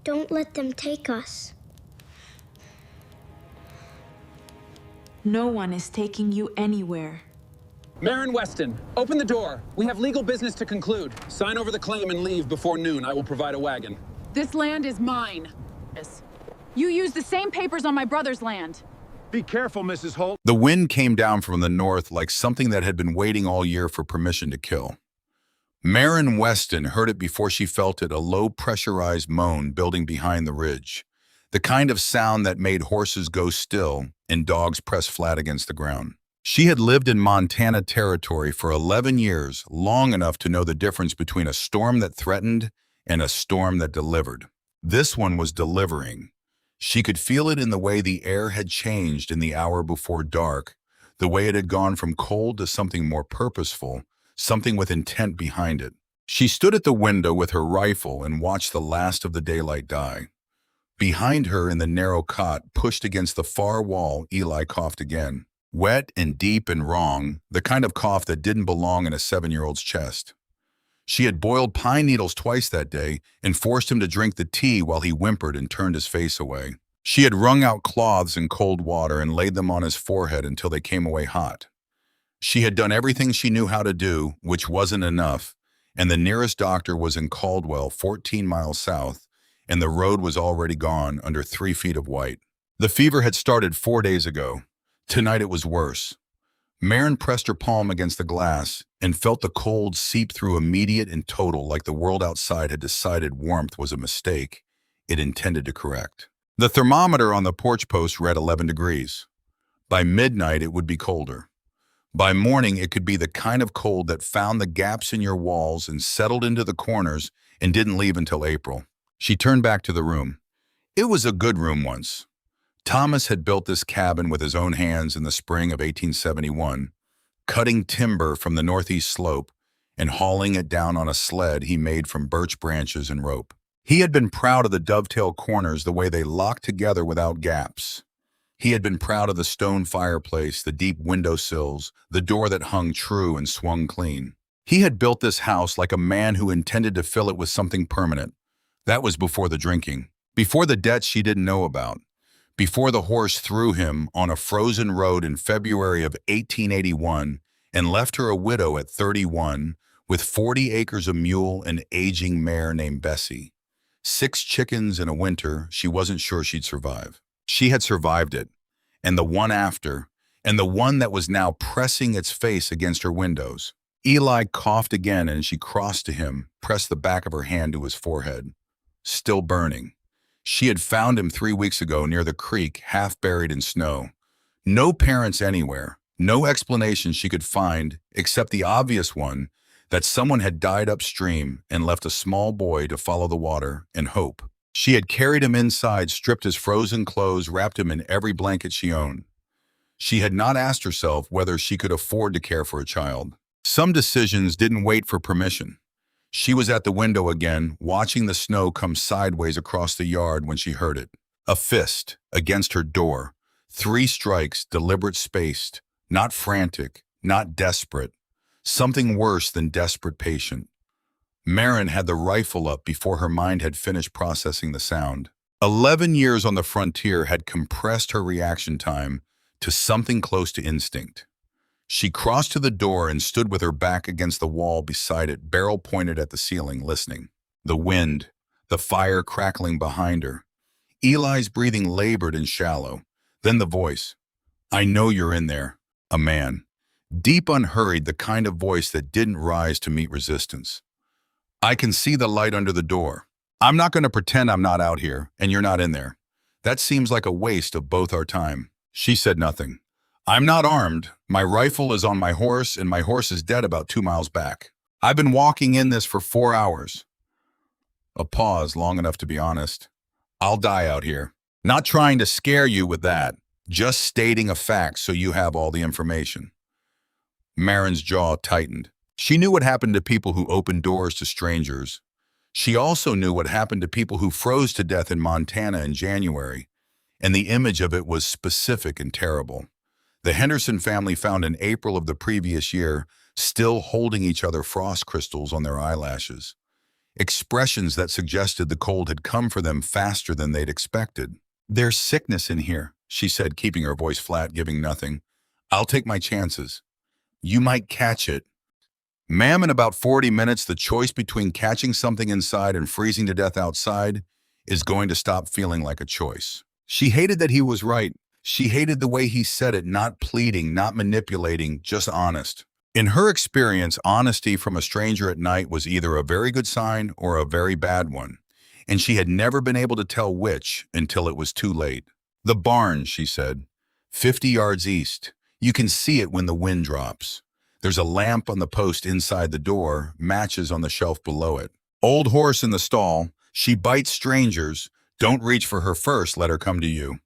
Don't let them take us. No one is taking you anywhere. Marin Weston, open the door. We have legal business to conclude. Sign over the claim and leave before noon. I will provide a wagon. This land is mine. You used the same papers on my brother's land. Be careful, Mrs. Holt. The wind came down from the north like something that had been waiting all year for permission to kill. Marin Weston heard it before she felt it, a low pressurized moan building behind the ridge. The kind of sound that made horses go still and dogs press flat against the ground. She had lived in Montana territory for 11 years, long enough to know the difference between a storm that threatened and a storm that delivered. This one was delivering. She could feel it in the way the air had changed in the hour before dark, the way it had gone from cold to something more purposeful, something with intent behind it. She stood at the window with her rifle and watched the last of the daylight die. Behind her in the narrow cot, pushed against the far wall, Eli coughed again. Wet and deep and wrong, the kind of cough that didn't belong in a 7-year-old's chest. She had boiled pine needles twice that day and forced him to drink the tea while he whimpered and turned his face away. She had wrung out cloths in cold water and laid them on his forehead until they came away hot. She had done everything she knew how to do, which wasn't enough, and the nearest doctor was in Caldwell, 14 miles south, and the road was already gone under 3 feet of white. The fever had started 4 days ago. Tonight it was worse. Marin pressed her palm against the glass and felt the cold seep through immediate and total, like the world outside had decided warmth was a mistake it intended to correct. The thermometer on the porch post read 11 degrees. By midnight it would be colder. By morning it could be the kind of cold that found the gaps in your walls and settled into the corners and didn't leave until April. She turned back to the room. It was a good room once. Thomas had built this cabin with his own hands in the spring of 1871, cutting timber from the northeast slope and hauling it down on a sled he made from birch branches and rope. He had been proud of the dovetail corners, the way they locked together without gaps. He had been proud of the stone fireplace, the deep windowsills, the door that hung true and swung clean. He had built this house like a man who intended to fill it with something permanent. That was before the drinking, before the debts she didn't know about. Before the horse threw him on a frozen road in February of 1881 and left her a widow at 31 with 40 acres of mule and aging mare named Bessie. 6 chickens in a winter she wasn't sure she'd survive. She had survived it, and the one after, and the one that was now pressing its face against her windows. Eli coughed again and she crossed to him, pressed the back of her hand to his forehead. Still burning. She had found him 3 weeks ago near the creek, half buried in snow. No parents anywhere, no explanation she could find except the obvious one that someone had died upstream and left a small boy to follow the water and hope. She had carried him inside, stripped his frozen clothes, wrapped him in every blanket she owned. She had not asked herself whether she could afford to care for a child. Some decisions didn't wait for permission. She was at the window again, watching the snow come sideways across the yard when she heard it. A fist against her door. 3 strikes, deliberate, spaced. Not frantic, not desperate. Something worse than desperate patient. Marin had the rifle up before her mind had finished processing the sound. 11 years on the frontier had compressed her reaction time to something close to instinct. She crossed to the door and stood with her back against the wall beside it, barrel pointed at the ceiling, listening. The wind, the fire crackling behind her. Eli's breathing labored and shallow. Then the voice. "I know you're in there." A man. Deep, unhurried, the kind of voice that didn't rise to meet resistance. "I can see the light under the door. I'm not going to pretend I'm not out here and you're not in there. That seems like a waste of both our time." She said nothing. "I'm not armed. My rifle is on my horse and my horse is dead about 2 miles back. I've been walking in this for 4 hours." A pause, long enough to be honest. "I'll die out here. Not trying to scare you with that. Just stating a fact so you have all the information." Marin's jaw tightened. She knew what happened to people who opened doors to strangers. She also knew what happened to people who froze to death in Montana in January, and the image of it was specific and terrible. The Henderson family found in April of the previous year, still holding each other frost crystals on their eyelashes. expressions that suggested the cold had come for them faster than they'd expected. "There's sickness in here," she said, keeping her voice flat, giving nothing. "I'll take my chances. You might catch it." "Ma'am, in about 40 minutes, the choice between catching something inside and freezing to death outside is going to stop feeling like a choice." She hated that he was right. She hated the way he said it, not pleading, not manipulating, just honest. In her experience, honesty from a stranger at night was either a very good sign or a very bad one, and she had never been able to tell which until it was too late. "The barn," she said, 50 yards east. You can see it when the wind drops. There's a lamp on the post inside the door, matches on the shelf below it. Old horse in the stall. She bites strangers. Don't reach for her first, let her come to you."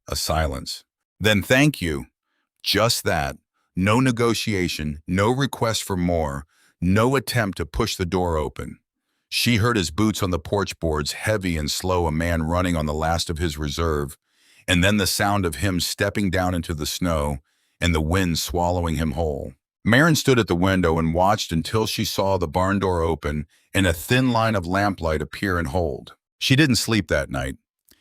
A silence. "Then thank you." Just that. No negotiation, no request for more, no attempt to push the door open. She heard his boots on the porch boards, heavy and slow, a man running on the last of his reserve, and then the sound of him stepping down into the snow and the wind swallowing him whole. Marin stood at the window and watched until she saw the barn door open and a thin line of lamplight appear and hold. She didn't sleep that night.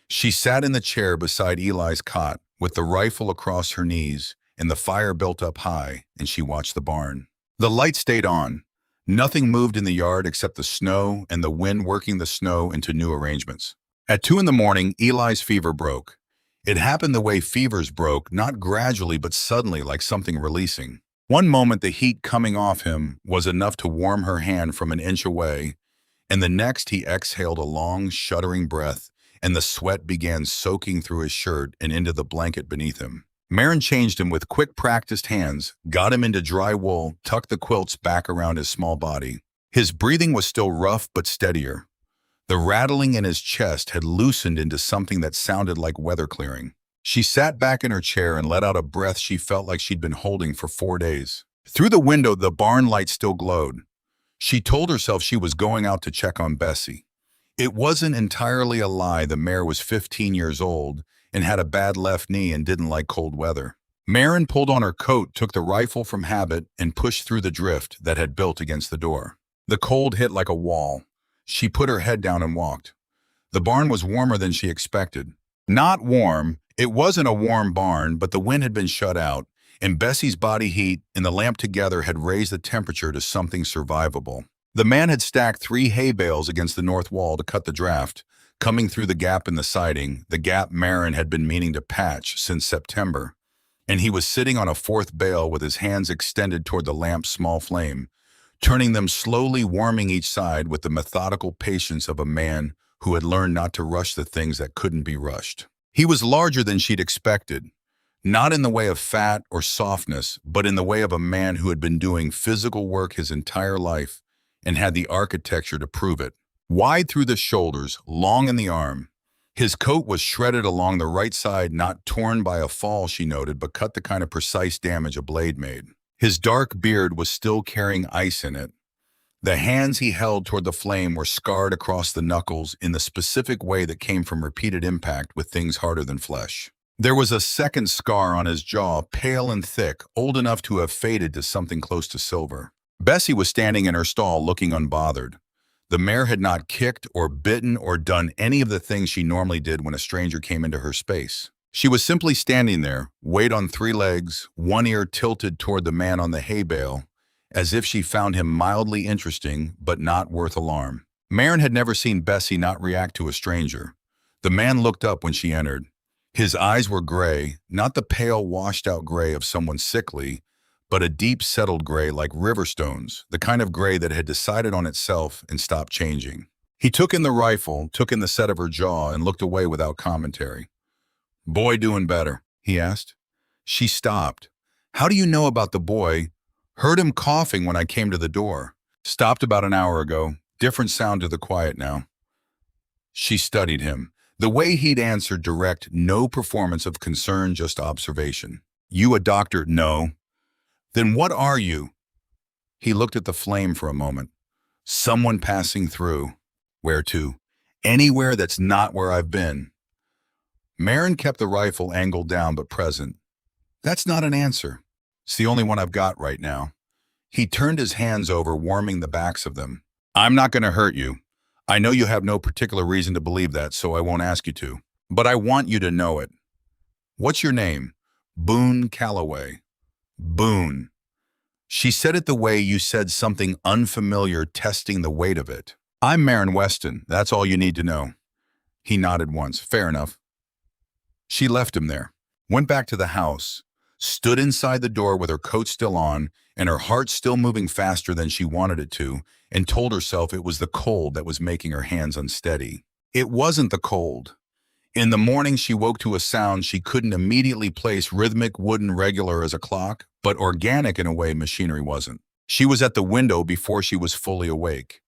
She sat in the chair beside Eli's cot with the rifle across her knees and the fire built up high, and she watched the barn. The light stayed on. Nothing moved in the yard except the snow and the wind working the snow into new arrangements. At 2 in the morning, Eli's fever broke. It happened the way fevers broke, not gradually but suddenly, like something releasing. One moment the heat coming off him was enough to warm her hand from an inch away, and the next he exhaled a long, shuddering breath, and the sweat began soaking through his shirt and into the blanket beneath him. Marin changed him with quick, practiced hands, got him into dry wool, tucked the quilts back around his small body. His breathing was still rough but steadier. The rattling in his chest had loosened into something that sounded like weather clearing. She sat back in her chair and let out a breath she felt like she'd been holding for 4 days. Through the window, the barn light still glowed. She told herself she was going out to check on Bessie. It wasn't entirely a lie. The mare was 15 years old and had a bad left knee and didn't like cold weather. Marin pulled on her coat, took the rifle from habit, and pushed through the drift that had built against the door. The cold hit like a wall. She put her head down and walked. The barn was warmer than she expected. Not warm. It wasn't a warm barn, but the wind had been shut out, and Bessie's body heat and the lamp together had raised the temperature to something survivable. The man had stacked 3 hay bales against the north wall to cut the draft, coming through the gap in the siding, the gap Marin had been meaning to patch since September, and he was sitting on a 4th bale with his hands extended toward the lamp's small flame, turning them slowly, warming each side with the methodical patience of a man who had learned not to rush the things that couldn't be rushed. He was larger than she'd expected, not in the way of fat or softness, but in the way of a man who had been doing physical work his entire life and had the architecture to prove it. Wide through the shoulders, long in the arm. His coat was shredded along the right side, not torn by a fall, she noted, but cut the kind of precise damage a blade made. His dark beard was still carrying ice in it. The hands he held toward the flame were scarred across the knuckles in the specific way that came from repeated impact with things harder than flesh. There was a second scar on his jaw, pale and thick, old enough to have faded to something close to silver. Bessie was standing in her stall, looking unbothered. The mare had not kicked or bitten or done any of the things she normally did when a stranger came into her space. She was simply standing there, weight on 3 legs, one ear tilted toward the man on the hay bale, as if she found him mildly interesting but not worth alarm. Marin had never seen Bessie not react to a stranger. The man looked up when she entered. His eyes were gray, not the pale, washed-out gray of someone sickly, but a deep, settled gray like river stones, the kind of gray that had decided on itself and stopped changing. He took in the rifle, took in the set of her jaw, and looked away without commentary. "Boy doing better?" he asked. She stopped. "How do you know about the boy?" "Heard him coughing when I came to the door. Stopped about an hour ago. Different sound to the quiet now." She studied him. The way he'd answered direct, no performance of concern, just observation. "You a doctor?" "No." "Then what are you?" He looked at the flame for a moment. "Someone passing through." "Where to?" "Anywhere that's not where I've been." Marin kept the rifle angled down but present. "That's not an answer. It's the only one I've got right now." He turned his hands over, warming the backs of them. I'm not going to hurt you. I know you have no particular reason to believe that, so I won't ask you to. But I want you to know it. What's your name? Boone Calloway. Boone. She said it the way you said something unfamiliar, testing the weight of it. I'm Marin Weston. That's all you need to know. He nodded once. Fair enough. She left him there, went back to the house, stood inside the door with her coat still on and her heart still moving faster than she wanted it to, and told herself it was the cold that was making her hands unsteady. It wasn't the cold. In the morning, she woke to a sound she couldn't immediately place, rhythmic, wooden, regular as a clock, but organic in a way machinery wasn't. She was at the window before she was fully awake.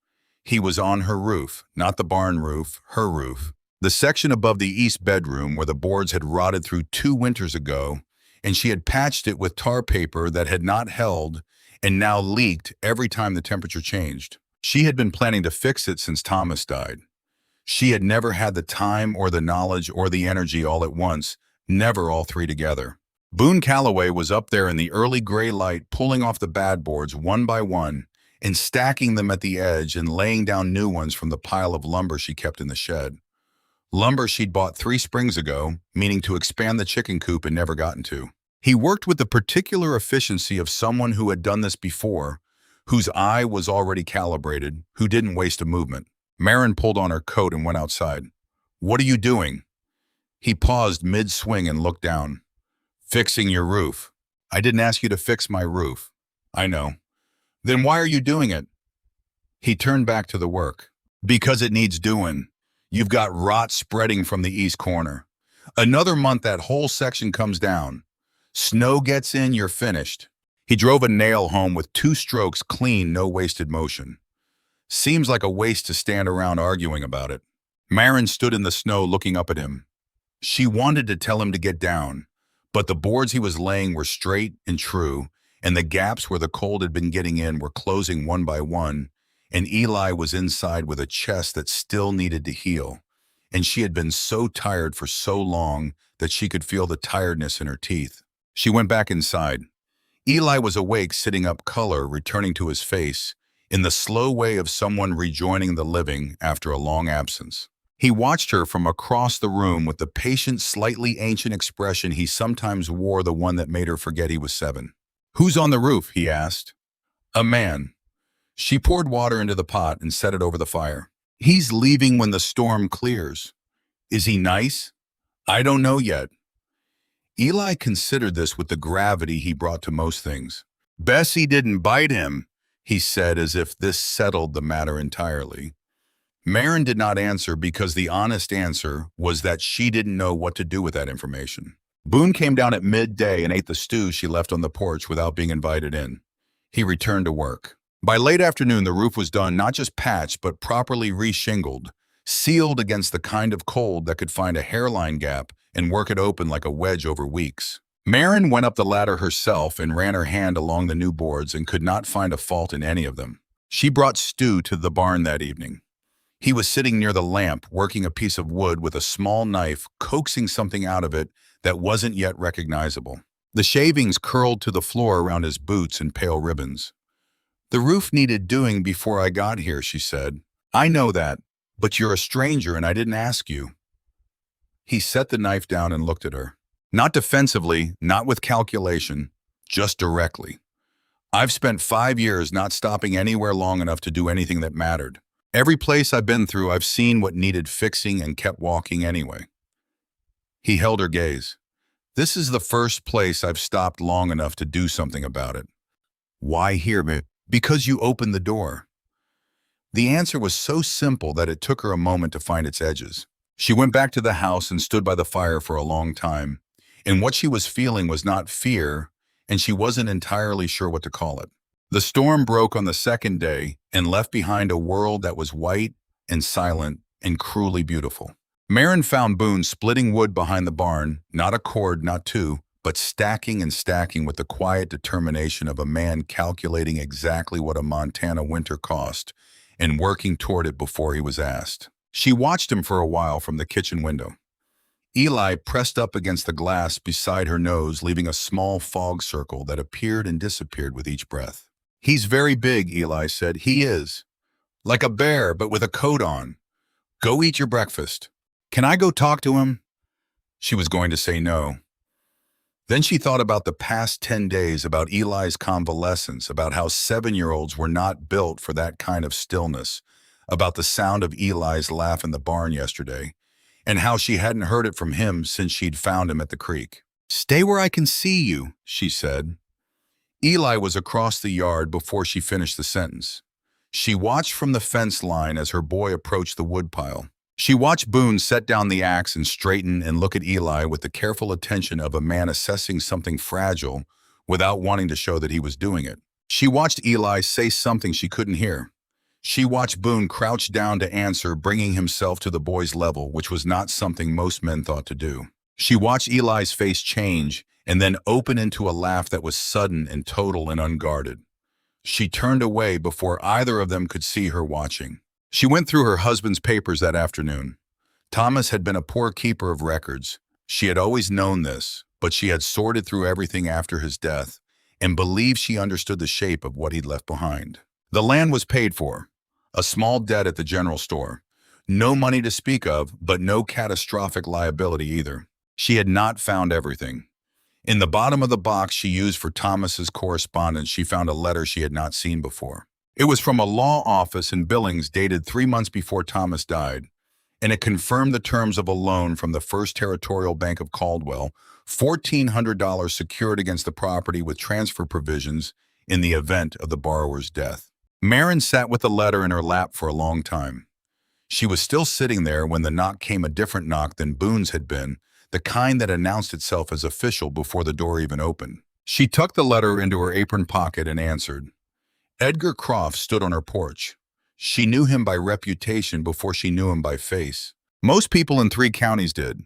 He was on her roof, not the barn roof, her roof. The section above the east bedroom where the boards had rotted through 2 winters ago, and she had patched it with tar paper that had not held and now leaked every time the temperature changed. She had been planning to fix it since Thomas died. She had never had the time or the knowledge or the energy all at once, never all three together. Boone Calloway was up there in the early gray light, pulling off the bad boards one by one and stacking them at the edge and laying down new ones from the pile of lumber she kept in the shed. Lumber she'd bought 3 springs ago, meaning to expand the chicken coop and never gotten to. He worked with the particular efficiency of someone who had done this before, whose eye was already calibrated, who didn't waste a movement. Marin pulled on her coat and went outside. What are you doing? He paused mid-swing and looked down. Fixing your roof. I didn't ask you to fix my roof. I know. Then why are you doing it? He turned back to the work. Because it needs doing. You've got rot spreading from the east corner. Another month that whole section comes down. Snow gets in, you're finished. He drove a nail home with 2 strokes clean, no wasted motion. Seems like a waste to stand around arguing about it. Marin stood in the snow looking up at him. She wanted to tell him to get down, but the boards he was laying were straight and true, and the gaps where the cold had been getting in were closing one by one, and Eli was inside with a chest that still needed to heal, and she had been so tired for so long that she could feel the tiredness in her teeth. She went back inside. Eli was awake, sitting up, color returning to his face, in the slow way of someone rejoining the living after a long absence. He watched her from across the room with the patient, slightly ancient expression he sometimes wore, the one that made her forget he was 7. Who's on the roof? He asked. A man. She poured water into the pot and set it over the fire. He's leaving when the storm clears. Is he nice? I don't know yet. Eli considered this with the gravity he brought to most things. Bessie didn't bite him, he said, as if this settled the matter entirely. Marin did not answer because the honest answer was that she didn't know what to do with that information. Boone came down at midday and ate the stew she left on the porch without being invited in. He returned to work. By late afternoon, the roof was done, not just patched, but properly re-shingled, sealed against the kind of cold that could find a hairline gap and work it open like a wedge over weeks. Marin went up the ladder herself and ran her hand along the new boards and could not find a fault in any of them. She brought Stu to the barn that evening. He was sitting near the lamp, working a piece of wood with a small knife, coaxing something out of it that wasn't yet recognizable. The shavings curled to the floor around his boots in pale ribbons. The roof needed doing before I got here, she said. I know that, but you're a stranger and I didn't ask you. He set the knife down and looked at her. Not defensively, not with calculation, just directly. I've spent 5 years not stopping anywhere long enough to do anything that mattered. Every place I've been through, I've seen what needed fixing and kept walking anyway. He held her gaze. This is the first place I've stopped long enough to do something about it. Why here, babe? Because you opened the door. The answer was so simple that it took her a moment to find its edges. She went back to the house and stood by the fire for a long time. And what she was feeling was not fear, and she wasn't entirely sure what to call it. The storm broke on the second day and left behind a world that was white and silent and cruelly beautiful. Marin found Boone splitting wood behind the barn, not a cord, not 2, but stacking and stacking with the quiet determination of a man calculating exactly what a Montana winter cost and working toward it before he was asked. She watched him for a while from the kitchen window. Eli pressed up against the glass beside her nose, leaving a small fog circle that appeared and disappeared with each breath. He's very big, Eli said. He is. Like a bear, but with a coat on. Go eat your breakfast. Can I go talk to him? She was going to say no. Then she thought about the past 10 days, about Eli's convalescence, about how 7-year-olds were not built for that kind of stillness, about the sound of Eli's laugh in the barn yesterday, and how she hadn't heard it from him since she'd found him at the creek. Stay where I can see you, she said. Eli was across the yard before she finished the sentence. She watched from the fence line as her boy approached the woodpile. She watched Boone set down the axe and straighten and look at Eli with the careful attention of a man assessing something fragile without wanting to show that he was doing it. She watched Eli say something she couldn't hear. She watched Boone crouch down to answer, bringing himself to the boy's level, which was not something most men thought to do. She watched Eli's face change and then open into a laugh that was sudden and total and unguarded. She turned away before either of them could see her watching. She went through her husband's papers that afternoon. Thomas had been a poor keeper of records. She had always known this, but she had sorted through everything after his death and believed she understood the shape of what he'd left behind. The land was paid for, a small debt at the general store. No money to speak of, but no catastrophic liability either. She had not found everything. In the bottom of the box she used for Thomas's correspondence, she found a letter she had not seen before. It was from a law office in Billings dated 3 months before Thomas died, and it confirmed the terms of a loan from the First Territorial Bank of Caldwell, $1,400 secured against the property with transfer provisions in the event of the borrower's death. Marin sat with the letter in her lap for a long time. She was still sitting there when the knock came, a different knock than Boone's had been, the kind that announced itself as official before the door even opened. She tucked the letter into her apron pocket and answered. Edgar Croft stood on her porch. She knew him by reputation before she knew him by face. Most people in 3 counties did.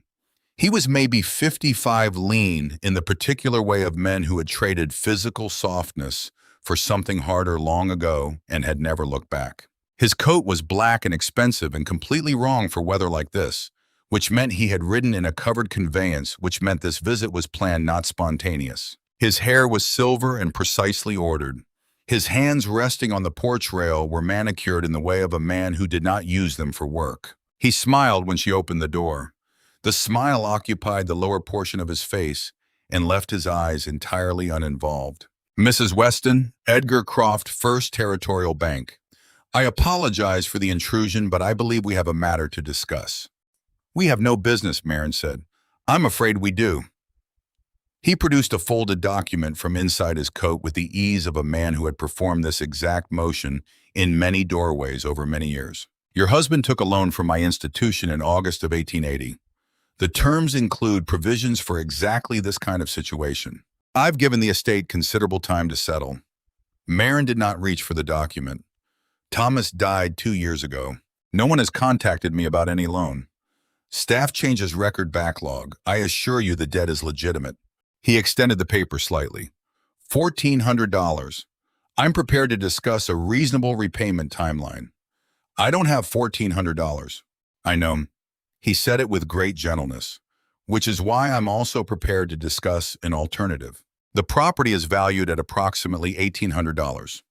He was maybe 55, lean in the particular way of men who had traded physical softness for something harder long ago and had never looked back. His coat was black and expensive and completely wrong for weather like this, which meant he had ridden in a covered conveyance, which meant this visit was planned, not spontaneous. His hair was silver and precisely ordered. His hands resting on the porch rail were manicured in the way of a man who did not use them for work. He smiled when she opened the door. The smile occupied the lower portion of his face and left his eyes entirely uninvolved. Mrs. Weston, Edgar Croft, First Territorial Bank. I apologize for the intrusion, but I believe we have a matter to discuss. We have no business, Marin said. I'm afraid we do. He produced a folded document from inside his coat with the ease of a man who had performed this exact motion in many doorways over many years. Your husband took a loan from my institution in August of 1880. The terms include provisions for exactly this kind of situation. I've given the estate considerable time to settle. Marin did not reach for the document. Thomas died 2 years ago. No one has contacted me about any loan. Staff changes record backlog. I assure you the debt is legitimate. He extended the paper slightly. $1,400. I'm prepared to discuss a reasonable repayment timeline. I don't have $1,400. I know. He said it with great gentleness, which is why I'm also prepared to discuss an alternative. The property is valued at approximately $1,800.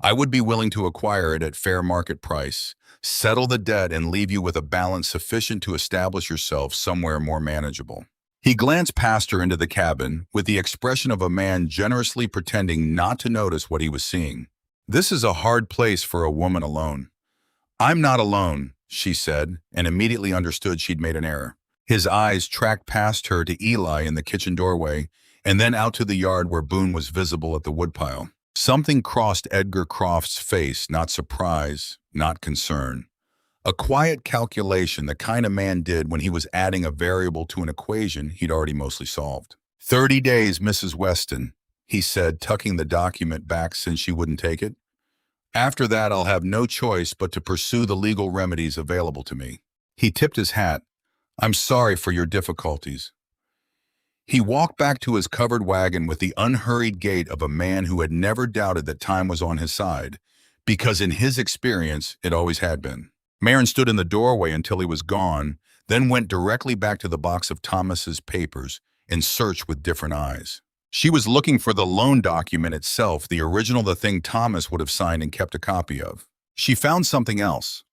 I would be willing to acquire it at fair market price, settle the debt, and leave you with a balance sufficient to establish yourself somewhere more manageable. He glanced past her into the cabin with the expression of a man generously pretending not to notice what he was seeing. This is a hard place for a woman alone. I'm not alone, she said, and immediately understood she'd made an error. His eyes tracked past her to Eli in the kitchen doorway, and then out to the yard where Boone was visible at the woodpile. Something crossed Edgar Croft's face, not surprise, not concern. A quiet calculation, the kind a man did when he was adding a variable to an equation he'd already mostly solved. 30 days, Mrs. Weston, he said, tucking the document back since she wouldn't take it. After that, I'll have no choice but to pursue the legal remedies available to me. He tipped his hat. I'm sorry for your difficulties. He walked back to his covered wagon with the unhurried gait of a man who had never doubted that time was on his side, because in his experience, it always had been. Marin stood in the doorway until he was gone, then went directly back to the box of Thomas's papers and searched with different eyes. She was looking for the loan document itself, the original, the thing Thomas would have signed and kept a copy of. She found something else.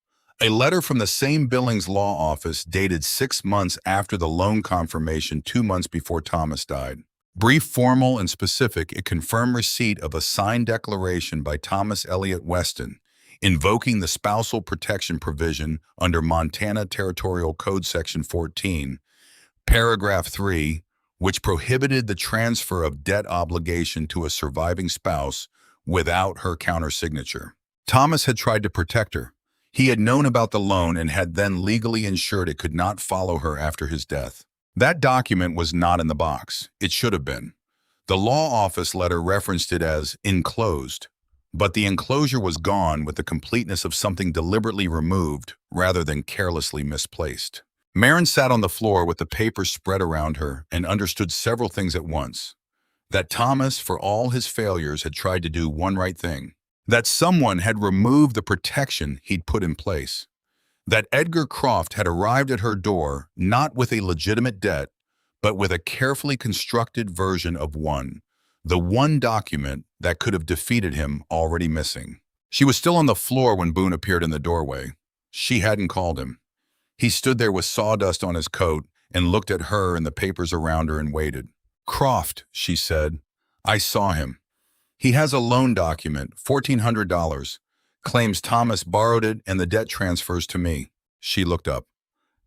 A letter from the same Billings law office dated 6 months after the loan confirmation 2 months before Thomas died. Brief, formal, and specific, it confirmed receipt of a signed declaration by Thomas Elliott Weston, invoking the spousal protection provision under Montana Territorial Code Section 14, Paragraph 3, which prohibited the transfer of debt obligation to a surviving spouse without her countersignature. Thomas had tried to protect her. He had known about the loan and had then legally ensured it could not follow her after his death. That document was not in the box. It should have been. The law office letter referenced it as enclosed, but the enclosure was gone with the completeness of something deliberately removed rather than carelessly misplaced. Marin sat on the floor with the paper spread around her and understood several things at once. That Thomas, for all his failures, had tried to do one right thing. That someone had removed the protection he'd put in place. That Edgar Croft had arrived at her door not with a legitimate debt, but with a carefully constructed version of one, the one document that could have defeated him already missing. She was still on the floor when Boone appeared in the doorway. She hadn't called him. He stood there with sawdust on his coat and looked at her and the papers around her and waited. "Croft," she said. "I saw him. He has a loan document, $1,400, claims Thomas borrowed it and the debt transfers to me." She looked up.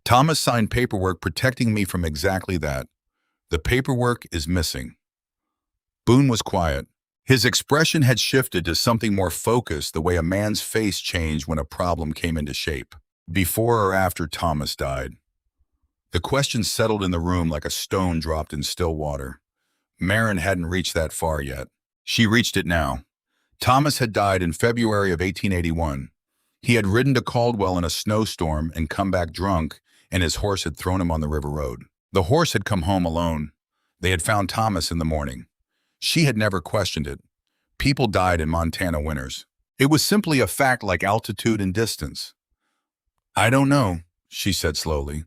"Thomas signed paperwork protecting me from exactly that. The paperwork is missing." Boone was quiet. His expression had shifted to something more focused, the way a man's face changed when a problem came into shape. Before or after Thomas died? The question settled in the room like a stone dropped in still water. Marin hadn't reached that far yet. She reached it now. Thomas had died in February of 1881. He had ridden to Caldwell in a snowstorm and come back drunk, and his horse had thrown him on the river road. The horse had come home alone. They had found Thomas in the morning. She had never questioned it. People died in Montana winters. It was simply a fact like altitude and distance. "I don't know," she said slowly.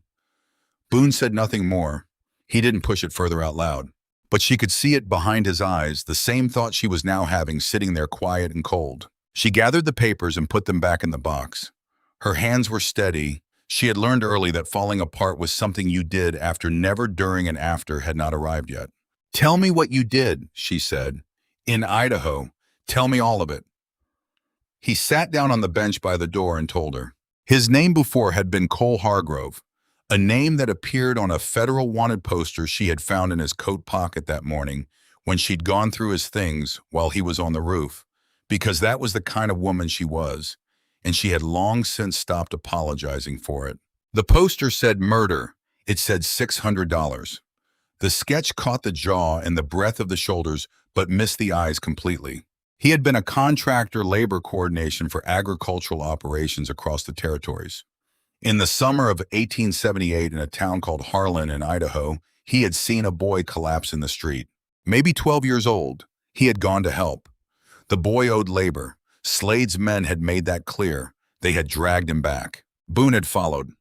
Boone said nothing more. He didn't push it further out loud. But she could see it behind his eyes, the same thought she was now having, sitting there quiet and cold. She gathered the papers and put them back in the box. Her hands were steady. She had learned early that falling apart was something you did after never, during, and after had not arrived yet. "Tell me what you did," she said. "In Idaho. Tell me all of it." He sat down on the bench by the door and told her. His name before had been Cole Hargrove, a name that appeared on a federal wanted poster she had found in his coat pocket that morning when she'd gone through his things while he was on the roof, because that was the kind of woman she was, and she had long since stopped apologizing for it. The poster said murder. It said $600. The sketch caught the jaw and the breadth of the shoulders, but missed the eyes completely. He had been a contractor labor coordination for agricultural operations across the territories. In the summer of 1878, in a town called Harlan in Idaho, he had seen a boy collapse in the street. Maybe 12 years old. He had gone to help. The boy owed labor. Slade's men had made that clear. They had dragged him back. Boone had followed.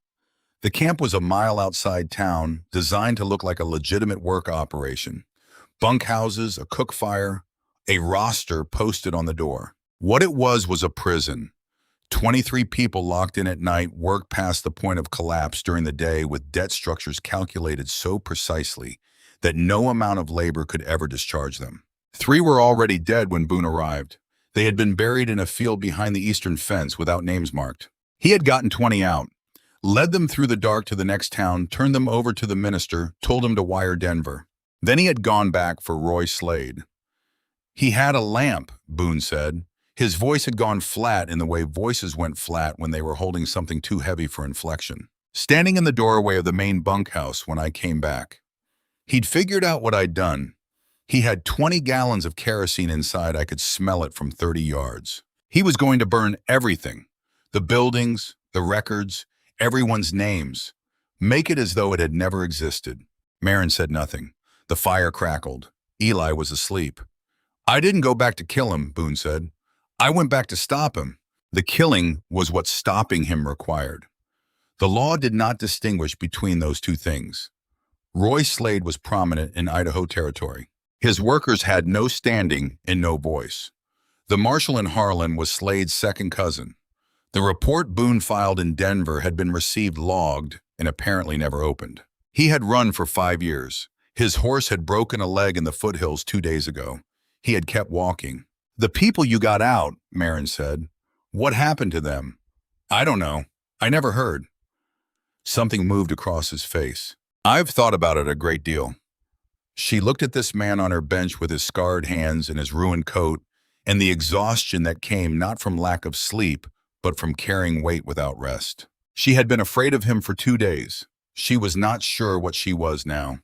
The camp was a mile outside town, designed to look like a legitimate work operation. Bunkhouses, a cook fire, a roster posted on the door. What it was a prison. 23 people locked in at night worked past the point of collapse during the day with debt structures calculated so precisely that no amount of labor could ever discharge them. 3 were already dead when Boone arrived. They had been buried in a field behind the eastern fence without names marked. He had gotten 20 out, led them through the dark to the next town, turned them over to the minister, told him to wire Denver. Then he had gone back for Roy Slade. "He had a lamp," Boone said. His voice had gone flat in the way voices went flat when they were holding something too heavy for inflection. "Standing in the doorway of the main bunkhouse when I came back. He'd figured out what I'd done. He had 20 gallons of kerosene inside. I could smell it from 30 yards. He was going to burn everything. The buildings, the records, everyone's names. Make it as though it had never existed." Marin said nothing. The fire crackled. Eli was asleep. "I didn't go back to kill him," Boone said. "I went back to stop him." The killing was what stopping him required. The law did not distinguish between those two things. Roy Slade was prominent in Idaho territory. His workers had no standing and no voice. The marshal in Harlan was Slade's second cousin. The report Boone filed in Denver had been received logged and apparently never opened. He had run for 5 years. His horse had broken a leg in the foothills 2 days ago. He had kept walking. "The people you got out," Marin said. "What happened to them?" "I don't know. I never heard." Something moved across his face. "I've thought about it a great deal." She looked at this man on her bench with his scarred hands and his ruined coat, and the exhaustion that came not from lack of sleep, but from carrying weight without rest. She had been afraid of him for 2 days. She was not sure what she was now.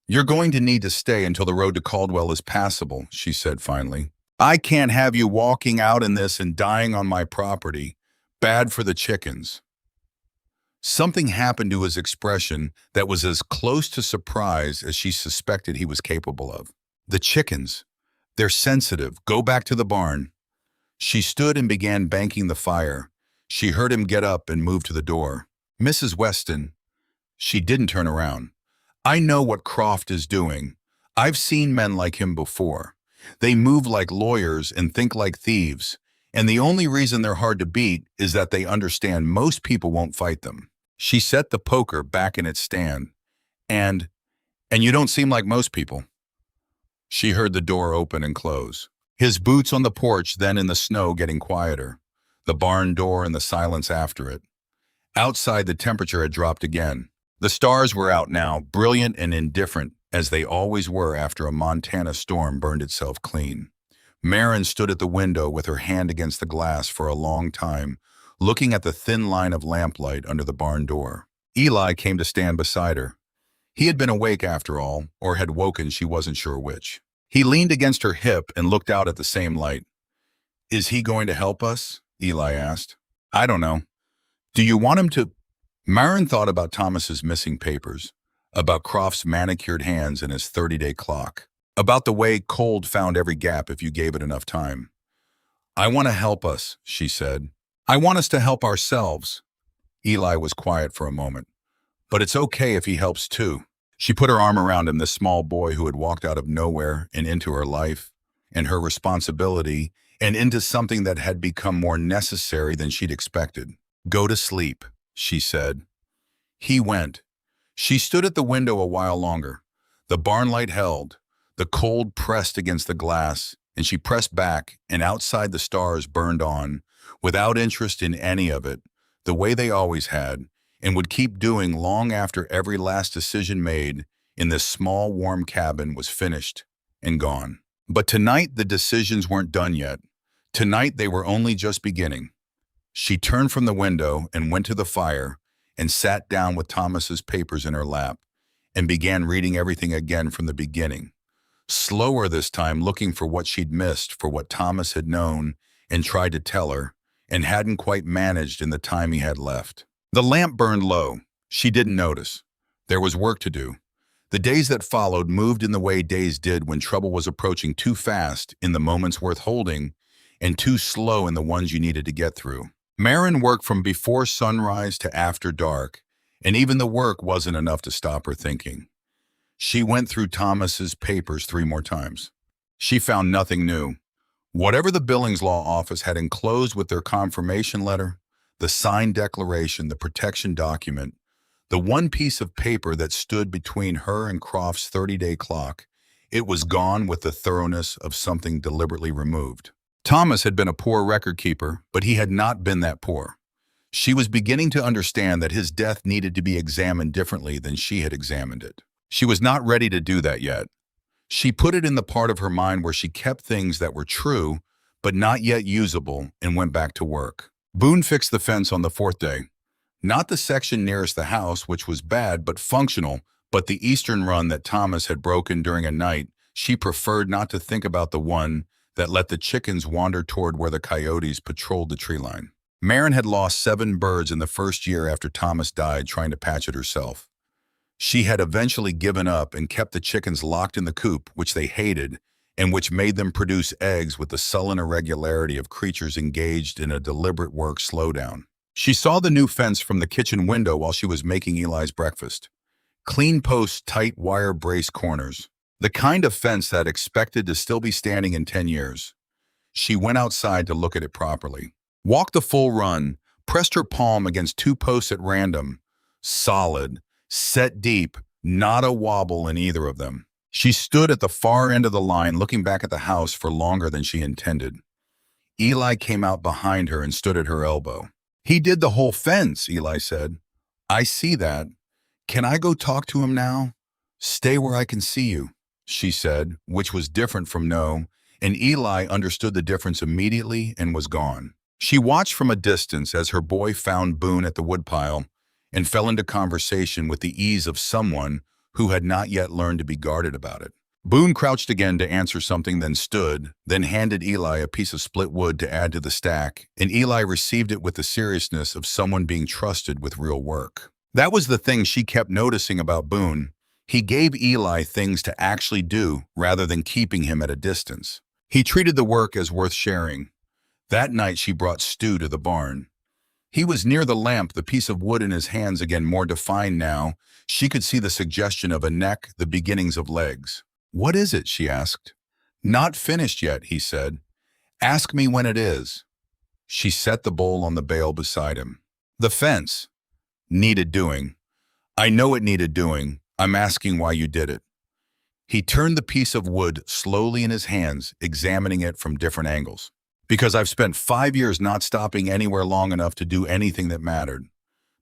"You're going to need to stay until the road to Caldwell is passable," she said finally. "I can't have you walking out in this and dying on my property. Bad for the chickens." Something happened to his expression that was as close to surprise as she suspected he was capable of. "The chickens. They're sensitive. Go back to the barn." She stood and began banking the fire. She heard him get up and move to the door. "Mrs. Weston." She didn't turn around. "I know what Croft is doing. I've seen men like him before. They move like lawyers and think like thieves, and the only reason they're hard to beat is that they understand most people won't fight them." She set the poker back in its stand. And you don't seem like most people." She heard the door open and close. His boots on the porch, then in the snow getting quieter. The barn door and the silence after it. Outside, the temperature had dropped again. The stars were out now, brilliant and indifferent, as they always were after a Montana storm burned itself clean. Marin stood at the window with her hand against the glass for a long time, looking at the thin line of lamplight under the barn door. Eli came to stand beside her. He had been awake after all, or had woken, she wasn't sure which. He leaned against her hip and looked out at the same light. "Is he going to help us?" Eli asked. "I don't know. Do you want him to?" Marin thought about Thomas's missing papers, about Croft's manicured hands and his 30-day clock, about the way cold found every gap if you gave it enough time. "I want to help us," she said. "I want us to help ourselves." Eli was quiet for a moment. "But it's okay if he helps too." She put her arm around him, this small boy who had walked out of nowhere and into her life, and her responsibility, and into something that had become more necessary than she'd expected. "Go to sleep," she said. He went. She stood at the window a while longer. The barn light held. The cold pressed against the glass, and she pressed back, and outside the stars burned on, without interest in any of it, the way they always had, and would keep doing long after every last decision made in this small, warm cabin was finished and gone. But tonight the decisions weren't done yet. Tonight they were only just beginning. She turned from the window and went to the fire and sat down with Thomas's papers in her lap and began reading everything again from the beginning. Slower this time, looking for what she'd missed, for what Thomas had known and tried to tell her, and hadn't quite managed in the time he had left. The lamp burned low. She didn't notice. There was work to do. The days that followed moved in the way days did when trouble was approaching too fast in the moments worth holding and too slow in the ones you needed to get through. Marin worked from before sunrise to after dark, and even the work wasn't enough to stop her thinking. She went through Thomas's papers 3 more times. She found nothing new. Whatever the Billings Law Office had enclosed with their confirmation letter, the signed declaration, the protection document, the one piece of paper that stood between her and Croft's 30-day clock, it was gone with the thoroughness of something deliberately removed. Thomas had been a poor record keeper, but he had not been that poor. She was beginning to understand that his death needed to be examined differently than she had examined it. She was not ready to do that yet. She put it in the part of her mind where she kept things that were true, but not yet usable, and went back to work. Boone fixed the fence on the 4th day. Not the section nearest the house, which was bad but functional, but the eastern run that Thomas had broken during a night. She preferred not to think about the one that let the chickens wander toward where the coyotes patrolled the tree line. Marin had lost 7 birds in the first year after Thomas died trying to patch it herself. She had eventually given up and kept the chickens locked in the coop, which they hated, and which made them produce eggs with the sullen irregularity of creatures engaged in a deliberate work slowdown. She saw the new fence from the kitchen window while she was making Eli's breakfast. Clean posts, tight wire brace corners. The kind of fence that expected to still be standing in 10 years. She went outside to look at it properly. walked the full run, pressed her palm against two posts at random. Solid, set deep, not a wobble in either of them. She stood at the far end of the line, looking back at the house for longer than she intended. Eli came out behind her and stood at her elbow. "He did the whole fence," Eli said. "I see that. Can I go talk to him now?" "Stay where I can see you," she said, which was different from no, and Eli understood the difference immediately and was gone. She watched from a distance as her boy found Boone at the woodpile and fell into conversation with the ease of someone who had not yet learned to be guarded about it. Boone crouched again to answer something, then stood, then handed Eli a piece of split wood to add to the stack, and Eli received it with the seriousness of someone being trusted with real work. That was the thing she kept noticing about Boone. He gave Eli things to actually do rather than keeping him at a distance. He treated the work as worth sharing. That night she brought Stu to the barn. He was near the lamp, the piece of wood in his hands again more defined now. She could see the suggestion of a neck, the beginnings of legs. "What is it?" she asked. "Not finished yet," he said. "Ask me when it is." She set the bowl on the bale beside him. "The fence needed doing. I know it needed doing. I'm asking why you did it." He turned the piece of wood slowly in his hands, examining it from different angles. "Because I've spent 5 years not stopping anywhere long enough to do anything that mattered.